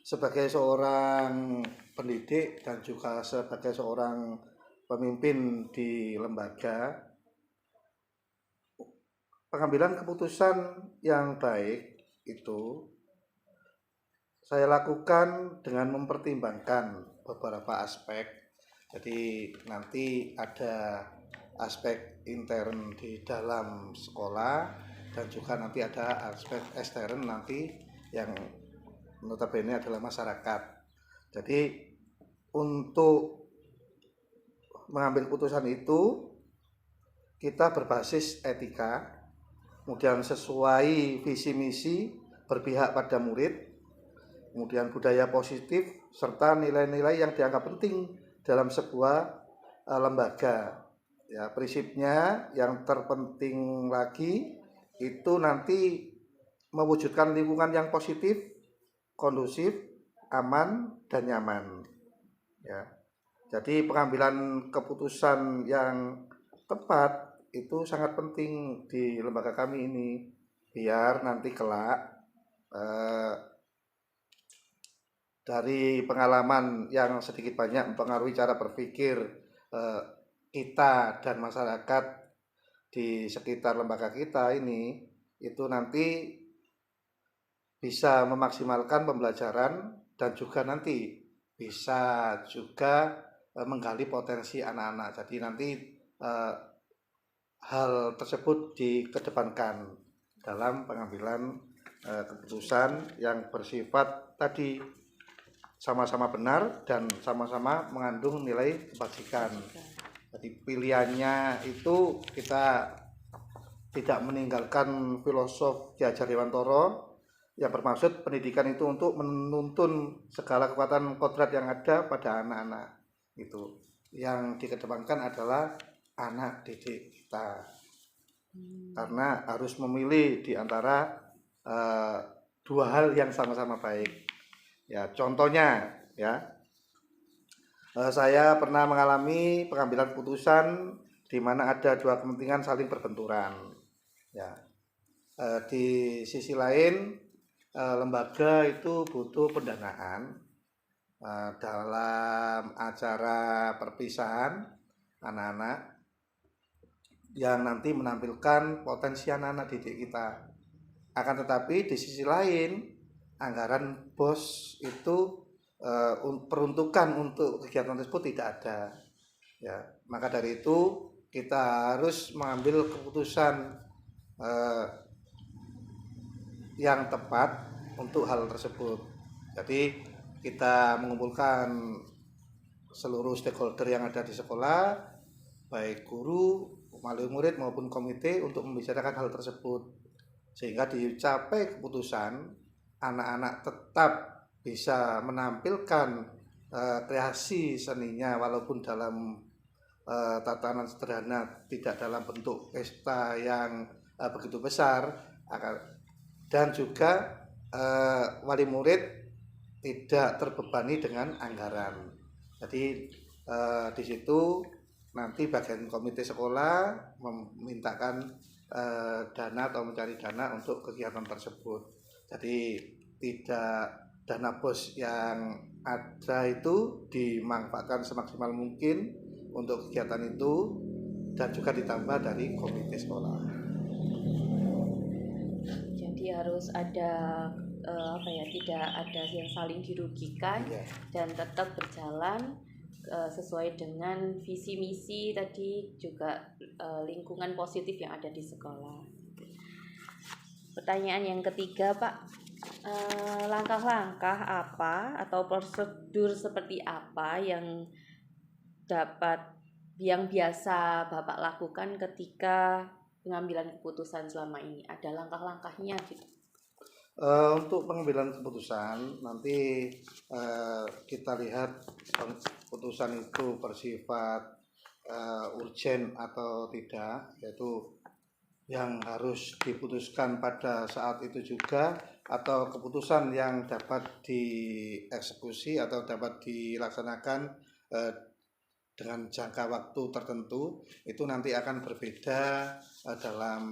D: sebagai seorang pendidik dan juga sebagai seorang pemimpin di lembaga, pengambilan keputusan yang baik itu saya lakukan dengan mempertimbangkan beberapa aspek. Jadi nanti ada aspek intern di dalam sekolah dan juga nanti ada aspek ekstern nanti yang notabene adalah masyarakat. Jadi untuk mengambil keputusan itu kita berbasis etika, kemudian sesuai visi misi, berpihak pada murid, kemudian budaya positif serta nilai-nilai yang dianggap penting dalam sebuah lembaga. Ya, prinsipnya yang terpenting lagi itu nanti mewujudkan lingkungan yang positif, kondusif, aman, dan nyaman. Ya. Jadi pengambilan keputusan yang tepat itu sangat penting di lembaga kami ini, biar nanti kelak dari pengalaman yang sedikit banyak mempengaruhi cara berpikir kita dan masyarakat di sekitar lembaga kita ini, itu nanti bisa memaksimalkan pembelajaran dan juga nanti bisa juga menggali potensi anak-anak. Jadi nanti hal tersebut dikedepankan dalam pengambilan keputusan yang bersifat tadi sama-sama benar dan sama-sama mengandung nilai kebajikan. Jadi pilihannya itu kita tidak meninggalkan filosof Ki Hajar Dewantara yang bermaksud pendidikan itu untuk menuntun segala kekuatan kodrat yang ada pada anak-anak. Itu yang dikedepankan adalah anak didik kita, karena harus memilih di antara dua hal yang sama-sama baik. Ya, contohnya ya, saya pernah mengalami pengambilan keputusan di mana ada dua kepentingan saling berbenturan. Ya, di sisi lain lembaga itu butuh pendanaan dalam acara perpisahan anak-anak yang nanti menampilkan potensi anak-anak didik kita. Akan tetapi di sisi lain anggaran BOS itu peruntukan untuk kegiatan tersebut tidak ada. Ya, maka dari itu kita harus mengambil keputusan yang tepat untuk hal tersebut. Jadi kita mengumpulkan seluruh stakeholder yang ada di sekolah, baik guru, wali murid maupun komite, untuk membicarakan hal tersebut sehingga dicapai keputusan anak-anak tetap bisa menampilkan kreasi seninya walaupun dalam tatanan sederhana, tidak dalam bentuk pesta yang begitu besar, dan juga wali murid tidak terbebani dengan anggaran. Jadi di situ nanti bagian komite sekolah memintakan dana atau mencari dana untuk kegiatan tersebut. Jadi tidak dana BOS yang ada itu dimanfaatkan semaksimal mungkin untuk kegiatan itu, dan juga ditambah dari komite sekolah.
A: Jadi harus ada tidak ada yang saling dirugikan
D: Iya.
A: dan tetap berjalan sesuai dengan visi misi tadi, juga lingkungan positif yang ada di sekolah. Pertanyaan yang ketiga, Pak, langkah-langkah apa atau prosedur seperti apa yang biasa Bapak lakukan ketika pengambilan keputusan selama ini? Ada langkah-langkahnya gitu?
D: Untuk pengambilan keputusan nanti kita lihat keputusan itu bersifat urgen atau tidak, yaitu yang harus diputuskan pada saat itu juga, atau keputusan yang dapat dieksekusi atau dapat dilaksanakan dengan jangka waktu tertentu, itu nanti akan berbeda dalam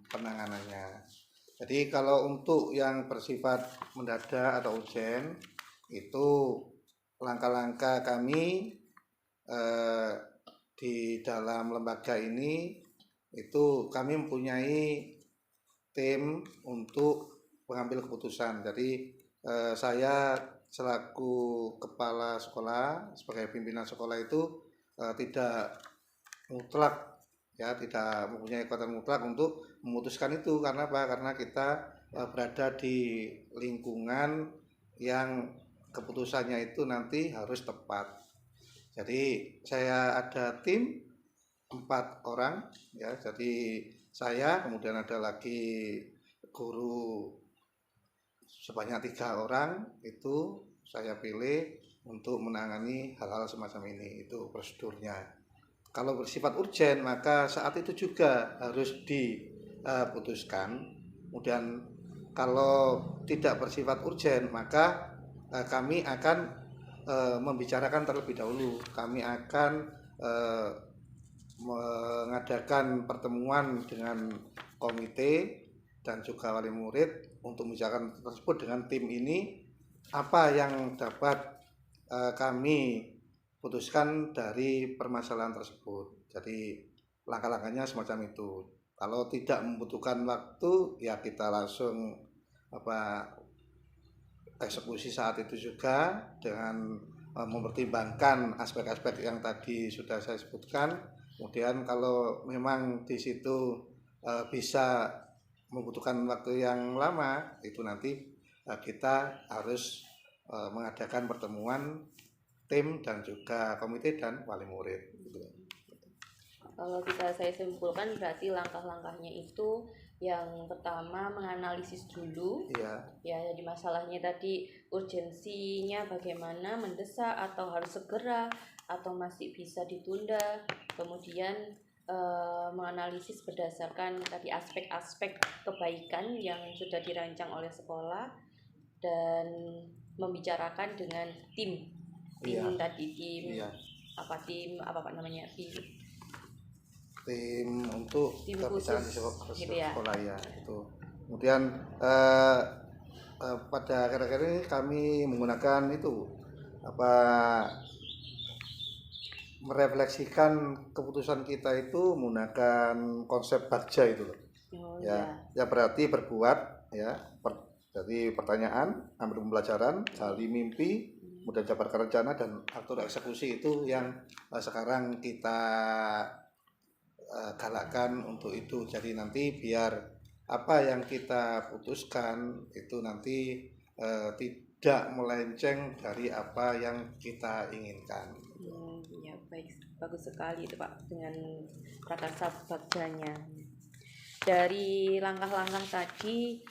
D: penanganannya. Jadi kalau untuk yang bersifat mendadak atau urgen, itu langkah-langkah kami di dalam lembaga ini, itu kami mempunyai tim untuk mengambil keputusan. Jadi saya selaku kepala sekolah, sebagai pimpinan sekolah itu tidak mutlak, ya, tidak mempunyai kekuatan mutlak untuk memutuskan itu. Karena apa? Karena kita berada di lingkungan yang keputusannya itu nanti harus tepat. Jadi saya ada tim 4 orang, ya. Jadi saya, kemudian ada lagi guru sebanyak 3 orang, itu saya pilih untuk menangani hal-hal semacam ini. Itu prosedurnya. Kalau bersifat urgen, maka saat itu juga harus diputuskan. Kemudian kalau tidak bersifat urgen, maka kami akan membicarakan terlebih dahulu. Kami akan mengadakan pertemuan dengan komite dan juga wali murid untuk membicarakan tersebut dengan tim ini, apa yang dapat kami putuskan dari permasalahan tersebut. Jadi langkah-langkahnya semacam itu. Kalau tidak membutuhkan waktu, ya kita langsung eksekusi saat itu juga, dengan mempertimbangkan aspek-aspek yang tadi sudah saya sebutkan. Kemudian kalau memang di situ bisa membutuhkan waktu yang lama, itu nanti kita harus mengadakan pertemuan tim dan juga komite dan wali murid.
A: Kalau saya simpulkan, berarti langkah-langkahnya itu yang pertama menganalisis dulu,
D: Iya.
A: Ya, jadi masalahnya tadi urgensinya bagaimana, mendesak atau harus segera atau masih bisa ditunda. Kemudian menganalisis berdasarkan tadi aspek-aspek kebaikan yang sudah dirancang oleh sekolah, dan membicarakan dengan tim.
D: Iya.
A: Tadi tim
D: Iya.
A: apa Pak namanya,
D: tim untuk
A: tim
D: kebijakan
A: khusus
D: di
A: gitu ya.
D: sekolah, ya itu. Kemudian pada akhir-akhir ini kami menggunakan itu merefleksikan keputusan kita itu menggunakan konsep Bagja itu loh. Ya berarti berbuat, ya. Jadi pertanyaan, ambil pembelajaran, gali mimpi, kemudian jabarkan rencana, dan atur eksekusi. Itu yang sekarang kita galakkan untuk itu. Jadi nanti biar apa yang kita putuskan itu nanti tidak melenceng dari apa yang kita inginkan.
A: Ya, baik, bagus sekali itu Pak, dengan prakarsa bagjanya. Dari langkah-langkah tadi,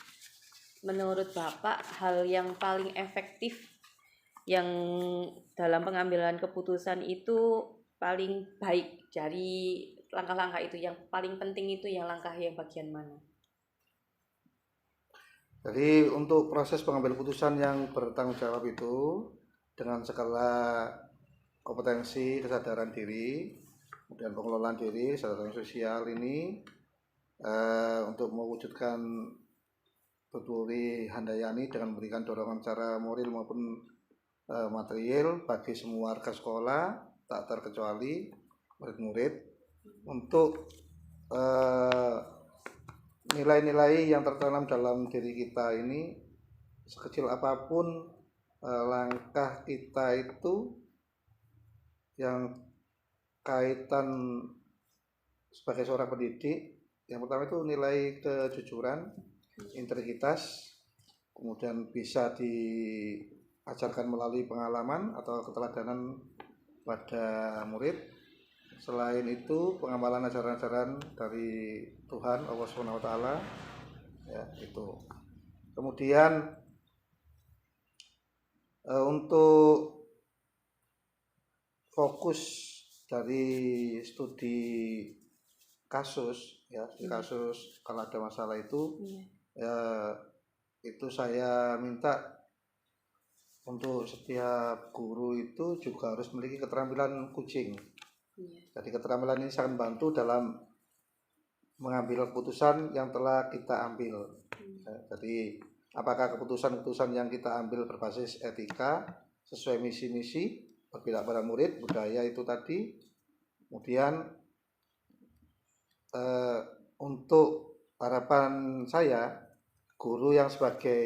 A: menurut Bapak hal yang paling efektif yang dalam pengambilan keputusan itu paling baik dari langkah-langkah itu, yang paling penting itu yang langkah yang bagian mana?
D: Jadi untuk proses pengambilan keputusan yang bertanggung jawab itu dengan skala kompetensi, kesadaran diri, kemudian pengelolaan diri, kesadaran sosial ini untuk mewujudkan Tuturi Handayani dengan memberikan dorongan secara moral maupun material bagi semua warga sekolah tak terkecuali murid-murid untuk nilai-nilai yang tertanam dalam diri kita ini, sekecil apapun langkah kita itu yang kaitan sebagai seorang pendidik, yang pertama itu nilai kejujuran, integritas, kemudian bisa diajarkan melalui pengalaman atau keteladanan pada murid. Selain itu pengamalan ajaran-ajaran dari Tuhan Allah Subhanahu wa taala, ya itu. Kemudian untuk fokus dari studi kasus, ya di kasus kalau ada masalah itu, itu saya minta untuk setiap guru itu juga harus memiliki keterampilan coaching. Jadi keterampilan ini sangat membantu dalam mengambil keputusan yang telah kita ambil. Jadi apakah keputusan-keputusan yang kita ambil berbasis etika, sesuai misi-misi, berpihak pada murid, budaya itu tadi. Kemudian untuk harapan saya, guru yang sebagai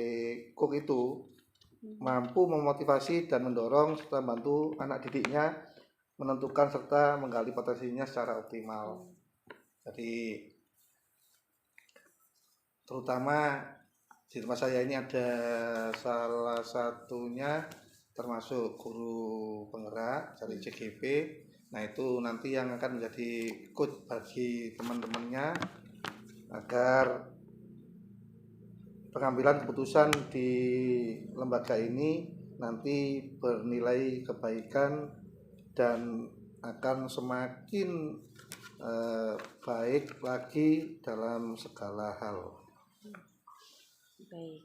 D: coach itu mampu memotivasi dan mendorong serta membantu anak didiknya menentukan serta menggali potensinya secara optimal. Jadi terutama di tempat saya ini ada salah satunya termasuk guru penggerak dari CGP. Nah itu nanti yang akan menjadi coach bagi teman-temannya agar pengambilan keputusan di lembaga ini nanti bernilai kebaikan dan akan semakin baik lagi dalam segala hal.
A: Baik.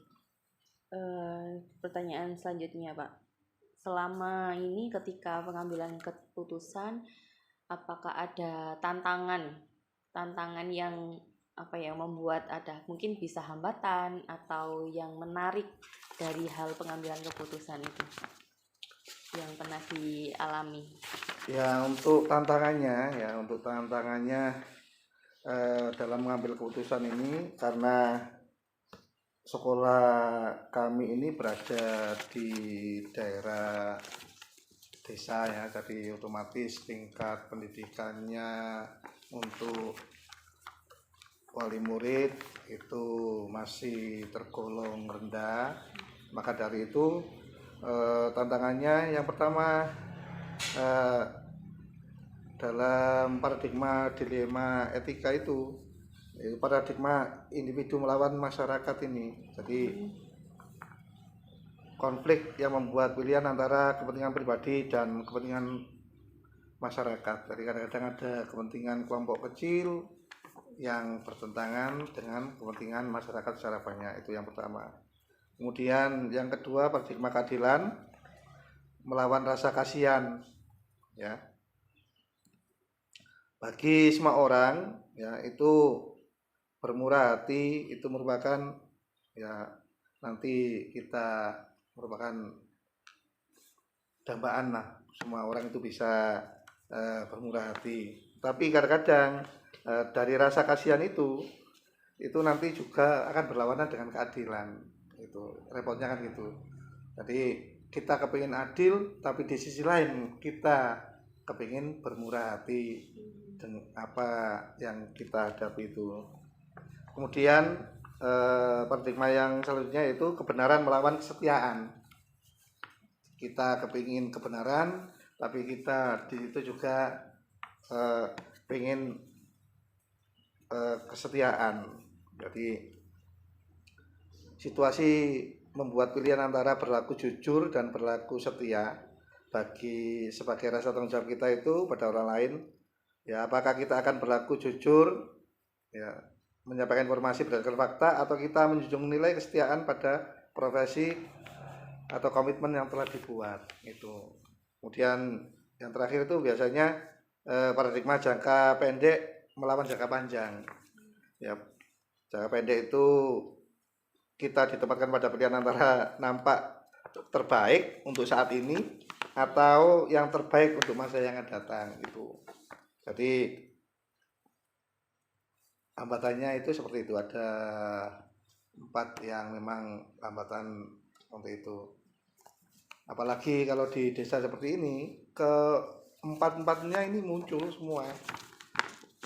A: Pertanyaan selanjutnya, Pak. Selama ini ketika pengambilan keputusan, apakah ada tantangan yang membuat ada mungkin bisa hambatan atau yang menarik dari hal pengambilan keputusan itu yang pernah dialami?
D: Ya untuk tantangannya dalam mengambil keputusan ini, karena sekolah kami ini berada di daerah desa ya, jadi otomatis tingkat pendidikannya untuk wali murid itu masih tergolong rendah. Maka dari itu tantangannya yang pertama dalam paradigma dilema etika itu paradigma individu melawan masyarakat ini. Jadi konflik yang membuat pilihan antara kepentingan pribadi dan kepentingan masyarakat. Jadi kadang-kadang ada kepentingan kelompok kecil yang bertentangan dengan kepentingan masyarakat secara banyak. Itu yang pertama. Kemudian yang kedua, paradigma keadilan melawan rasa kasihan, ya. Bagi semua orang, ya, itu bermurah hati itu merupakan, ya, nanti kita merupakan dambaan lah, semua orang itu bisa bermurah hati. Tapi kadang-kadang dari rasa kasihan itu nanti juga akan berlawanan dengan keadilan. Itu repotnya kan gitu. Jadi kita kepingin adil, tapi di sisi lain kita kepingin bermurah hati dengan apa yang kita hadapi itu. Kemudian paradigma yang selanjutnya itu kebenaran melawan kesetiaan. Kita kepingin kebenaran, tapi kita di situ juga pengen kesetiaan. Jadi situasi membuat pilihan antara berlaku jujur dan berlaku setia bagi sebagai rasa tanggung jawab kita itu pada orang lain. Ya, apakah kita akan berlaku jujur, ya, menyampaikan informasi berdasarkan fakta, atau kita menjunjung nilai kesetiaan pada profesi atau komitmen yang telah dibuat itu. Kemudian yang terakhir itu biasanya paradigma jangka pendek melawan jangka panjang. Ya, jangka pendek itu kita ditempatkan pada pilihan antara nampak terbaik untuk saat ini atau yang terbaik untuk masa yang akan datang itu. Jadi hambatannya itu seperti itu, ada 4 yang memang hambatan seperti itu. Apalagi kalau di desa seperti ini, keempat-empatnya ini muncul semua.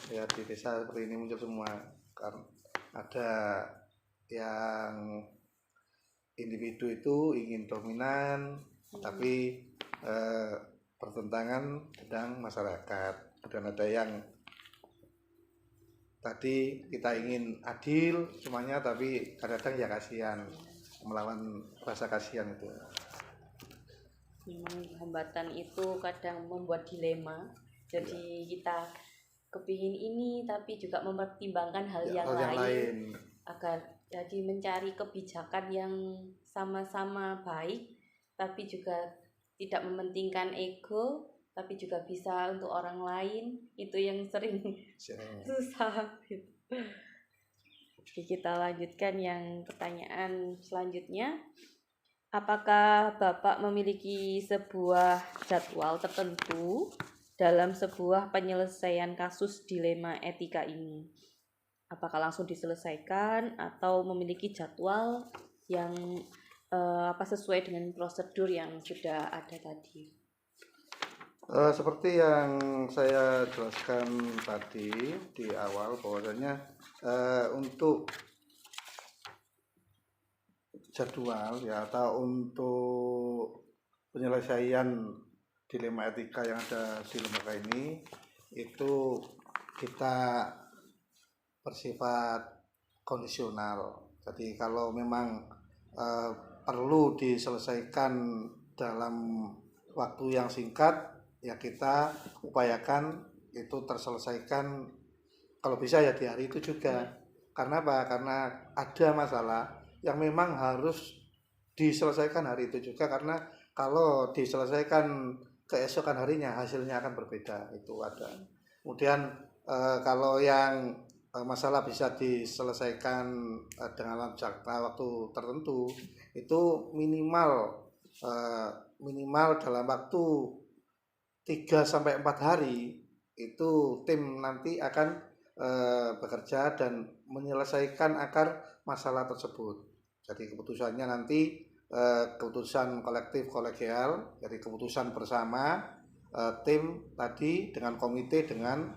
D: Ya, di desa seperti ini muncul semua. Karena ada yang individu itu ingin dominan, tapi bertentangan dengan masyarakat. Dan ada yang tadi kita ingin adil semuanya, tapi kadang-kadang ya kasihan, melawan rasa kasihan itu.
A: Memang hambatan itu kadang membuat dilema. Jadi kita kepingin ini tapi juga mempertimbangkan hal yang lain agar jadi mencari kebijakan yang sama-sama baik tapi juga tidak mementingkan ego, tapi juga bisa untuk orang lain. Itu yang sering susah. Jadi kita lanjutkan yang pertanyaan selanjutnya. Apakah Bapak memiliki sebuah jadwal tertentu dalam sebuah penyelesaian kasus dilema etika ini? Apakah langsung diselesaikan atau memiliki jadwal yang sesuai dengan prosedur yang sudah ada tadi?
D: Seperti yang saya jelaskan tadi di awal, bahwasanya untuk jadwal ya atau untuk penyelesaian dilema etika yang ada di lembaga ini itu kita bersifat kondisional. Jadi kalau memang perlu diselesaikan dalam waktu yang singkat, ya kita upayakan itu terselesaikan kalau bisa ya di hari itu juga. Karena apa? Karena ada masalah yang memang harus diselesaikan hari itu juga, karena kalau diselesaikan keesokan harinya hasilnya akan berbeda, itu ada. Kemudian kalau yang masalah bisa diselesaikan dengan jangka waktu tertentu, itu minimal dalam waktu 3-4 hari itu tim nanti akan bekerja dan menyelesaikan akar masalah tersebut. Jadi keputusannya nanti keputusan kolektif kolegial, jadi keputusan bersama tim tadi dengan komite dengan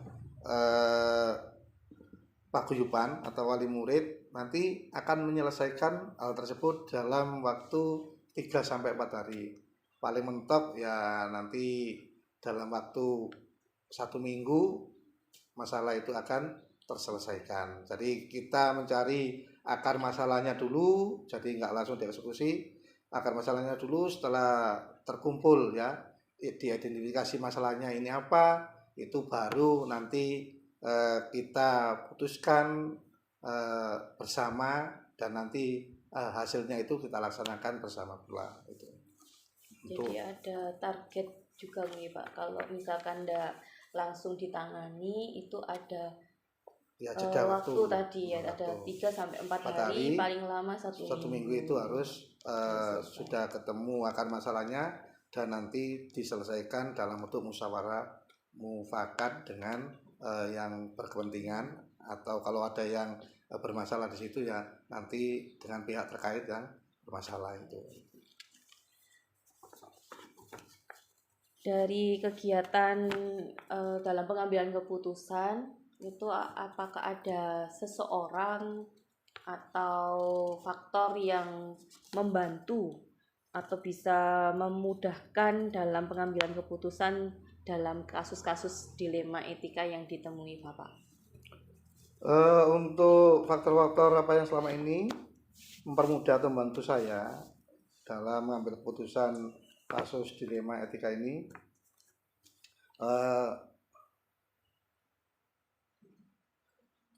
D: paguyuban atau wali murid nanti akan menyelesaikan hal tersebut dalam waktu 3-4 hari. Paling mentok ya nanti dalam waktu 1 minggu masalah itu akan terselesaikan. Jadi kita mencari akar masalahnya dulu, jadi nggak langsung dieksekusi. Akar masalahnya dulu, setelah terkumpul ya, diidentifikasi masalahnya ini apa, itu baru nanti kita putuskan bersama dan nanti hasilnya itu kita laksanakan bersama pula. Itu.
A: Jadi ada target juga nih Pak, kalau misalkan tidak langsung ditangani itu ada
D: ya, jeda
A: waktu tadi ya, ada 3-4 hari, paling lama 1
D: minggu itu harus sudah ketemu akar masalahnya dan nanti diselesaikan dalam bentuk musyawarah mufakat dengan yang berkepentingan, atau kalau ada yang bermasalah di situ ya nanti dengan pihak terkait yang bermasalah itu.
A: Dari kegiatan dalam pengambilan keputusan itu apakah ada seseorang atau faktor yang membantu atau bisa memudahkan dalam pengambilan keputusan dalam kasus-kasus dilema etika yang ditemui Bapak?
D: Untuk faktor-faktor apa yang selama ini mempermudah atau membantu saya dalam mengambil keputusan kasus dilema etika ini,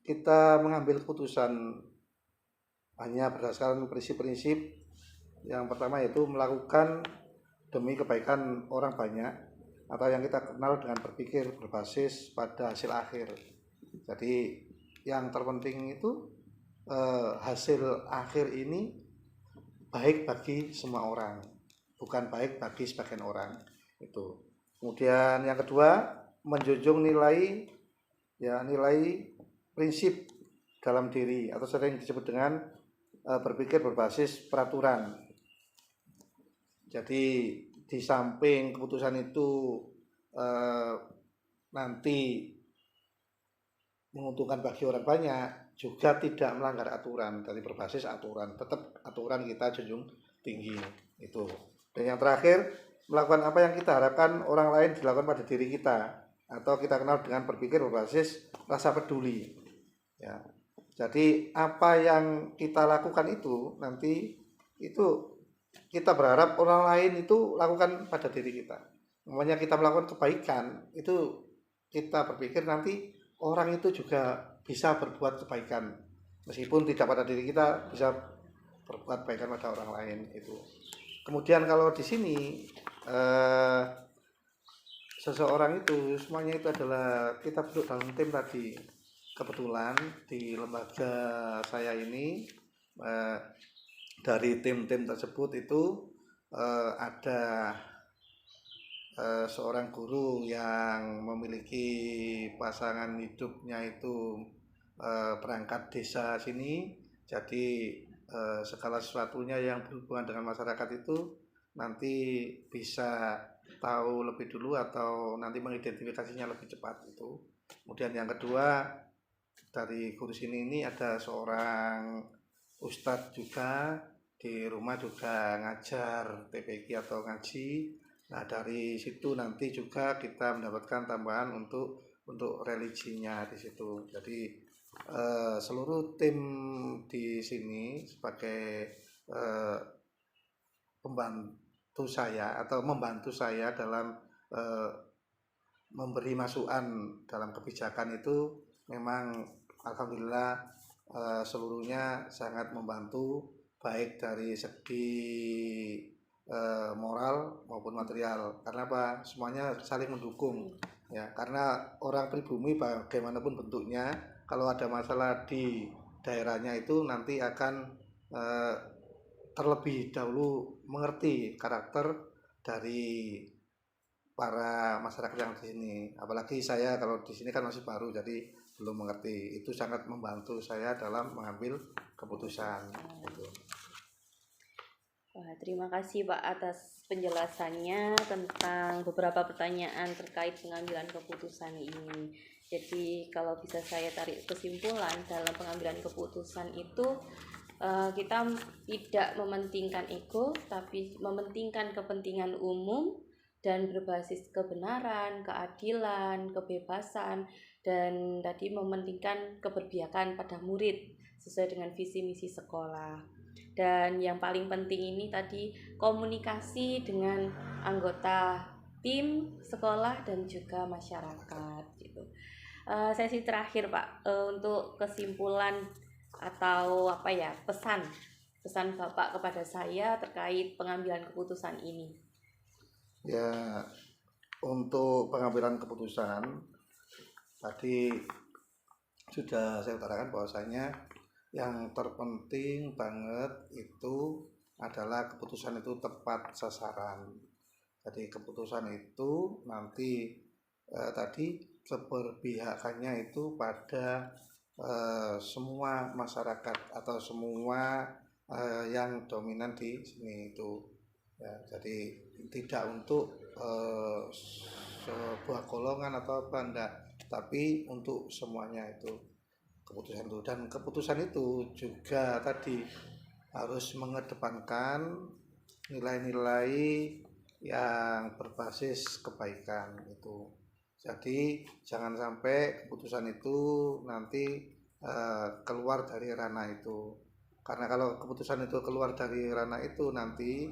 D: kita mengambil keputusan hanya berdasarkan prinsip-prinsip. Yang pertama yaitu melakukan demi kebaikan orang banyak, atau yang kita kenal dengan berpikir berbasis pada hasil akhir. Jadi yang terpenting itu hasil akhir ini baik bagi semua orang, bukan baik bagi sebagian orang itu. Kemudian yang kedua, menjunjung nilai prinsip dalam diri atau sering disebut dengan berpikir berbasis peraturan. Jadi di samping keputusan itu nanti menguntungkan bagi orang banyak, juga tidak melanggar aturan, dari berbasis aturan. Tetap aturan kita junjung tinggi itu. Dan yang terakhir, melakukan apa yang kita harapkan orang lain dilakukan pada diri kita, atau kita kenal dengan berpikir berbasis rasa peduli. Ya. Jadi apa yang kita lakukan itu nanti itu kita berharap orang lain itu lakukan pada diri kita. Namanya kita melakukan kebaikan itu kita berpikir nanti orang itu juga bisa berbuat kebaikan, meskipun tidak pada diri kita, bisa berbuat kebaikan pada orang lain itu. Kemudian kalau di sini seseorang itu semuanya itu adalah kita duduk dalam tim tadi. Kebetulan di lembaga saya ini dari tim-tim tersebut itu ada seorang guru yang memiliki pasangan hidupnya itu perangkat desa sini. Jadi segala sesuatunya yang berhubungan dengan masyarakat itu nanti bisa tahu lebih dulu atau nanti mengidentifikasinya lebih cepat itu. Kemudian yang kedua, dari guru sini ini ada seorang ustadz juga, di rumah juga ngajar TPQ atau ngaji. Nah dari situ nanti juga kita mendapatkan tambahan untuk religinya di situ. Jadi seluruh tim di sini sebagai pembantu saya atau membantu saya dalam memberi masukan dalam kebijakan itu memang alhamdulillah seluruhnya sangat membantu, baik dari segi moral maupun material. Karena apa? Semuanya saling mendukung ya, karena orang pribumi bagaimanapun bentuknya, kalau ada masalah di daerahnya itu nanti akan terlebih dahulu mengerti karakter dari para masyarakat yang di sini. Apalagi saya kalau di sini kan masih baru, jadi belum mengerti. Itu sangat membantu saya dalam mengambil keputusan. Gitu.
A: Wah, terima kasih Pak atas penjelasannya tentang beberapa pertanyaan terkait pengambilan keputusan ini. Jadi kalau bisa saya tarik kesimpulan, dalam pengambilan keputusan itu kita tidak mementingkan ego, tapi mementingkan kepentingan umum dan berbasis kebenaran, keadilan, kebebasan, dan tadi mementingkan keberpihakan pada murid sesuai dengan visi misi sekolah. Dan yang paling penting ini tadi komunikasi dengan anggota tim sekolah dan juga masyarakat gitu. Sesi terakhir Pak, untuk kesimpulan atau pesan Bapak kepada saya terkait pengambilan keputusan ini.
D: Ya, untuk pengambilan keputusan tadi sudah saya utarakan bahwasanya yang terpenting banget itu adalah keputusan itu tepat sasaran. Jadi keputusan itu nanti tadi keberpihakannya itu pada semua masyarakat atau semua yang dominan di sini itu. Ya, jadi tidak untuk sebuah golongan atau apa enggak, tapi untuk semuanya itu keputusan itu. Dan keputusan itu juga tadi harus mengedepankan nilai-nilai yang berbasis kebaikan itu. Jadi jangan sampai keputusan itu nanti keluar dari ranah itu, karena kalau keputusan itu keluar dari ranah itu nanti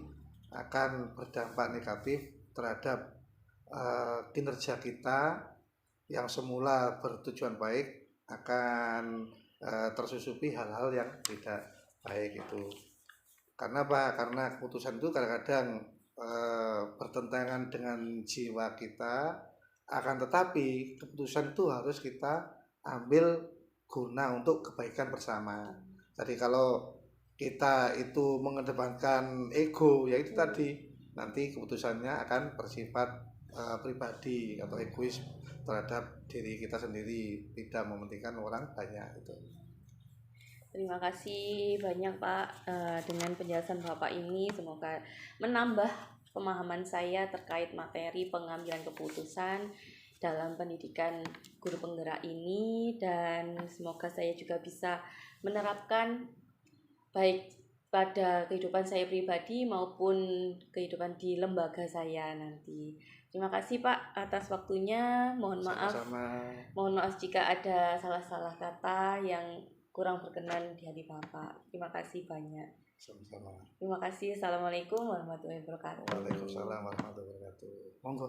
D: akan berdampak negatif terhadap kinerja kita yang semula bertujuan baik, akan tersusupi hal-hal yang tidak baik itu. Karena apa? Karena keputusan itu kadang-kadang bertentangan dengan jiwa kita, akan tetapi keputusan itu harus kita ambil guna untuk kebaikan bersama. Jadi kalau kita itu mengedepankan ego, ya itu tadi nanti keputusannya akan bersifat pribadi atau egois terhadap diri kita sendiri, tidak mementingkan orang banyak itu.
A: Terima kasih banyak Pak dengan penjelasan Bapak ini, semoga menambah pemahaman saya terkait materi pengambilan keputusan dalam pendidikan guru penggerak ini, dan semoga saya juga bisa menerapkan baik pada kehidupan saya pribadi maupun kehidupan di lembaga saya nanti. Terima kasih Pak atas waktunya.
D: Sama-sama.
A: Mohon maaf jika ada salah-salah kata yang kurang berkenan di hati Bapak. Terima kasih banyak.
D: Sama-sama.
A: Terima kasih. Assalamualaikum warahmatullahi wabarakatuh.
D: Waalaikumsalam warahmatullahi wabarakatuh. Monggo.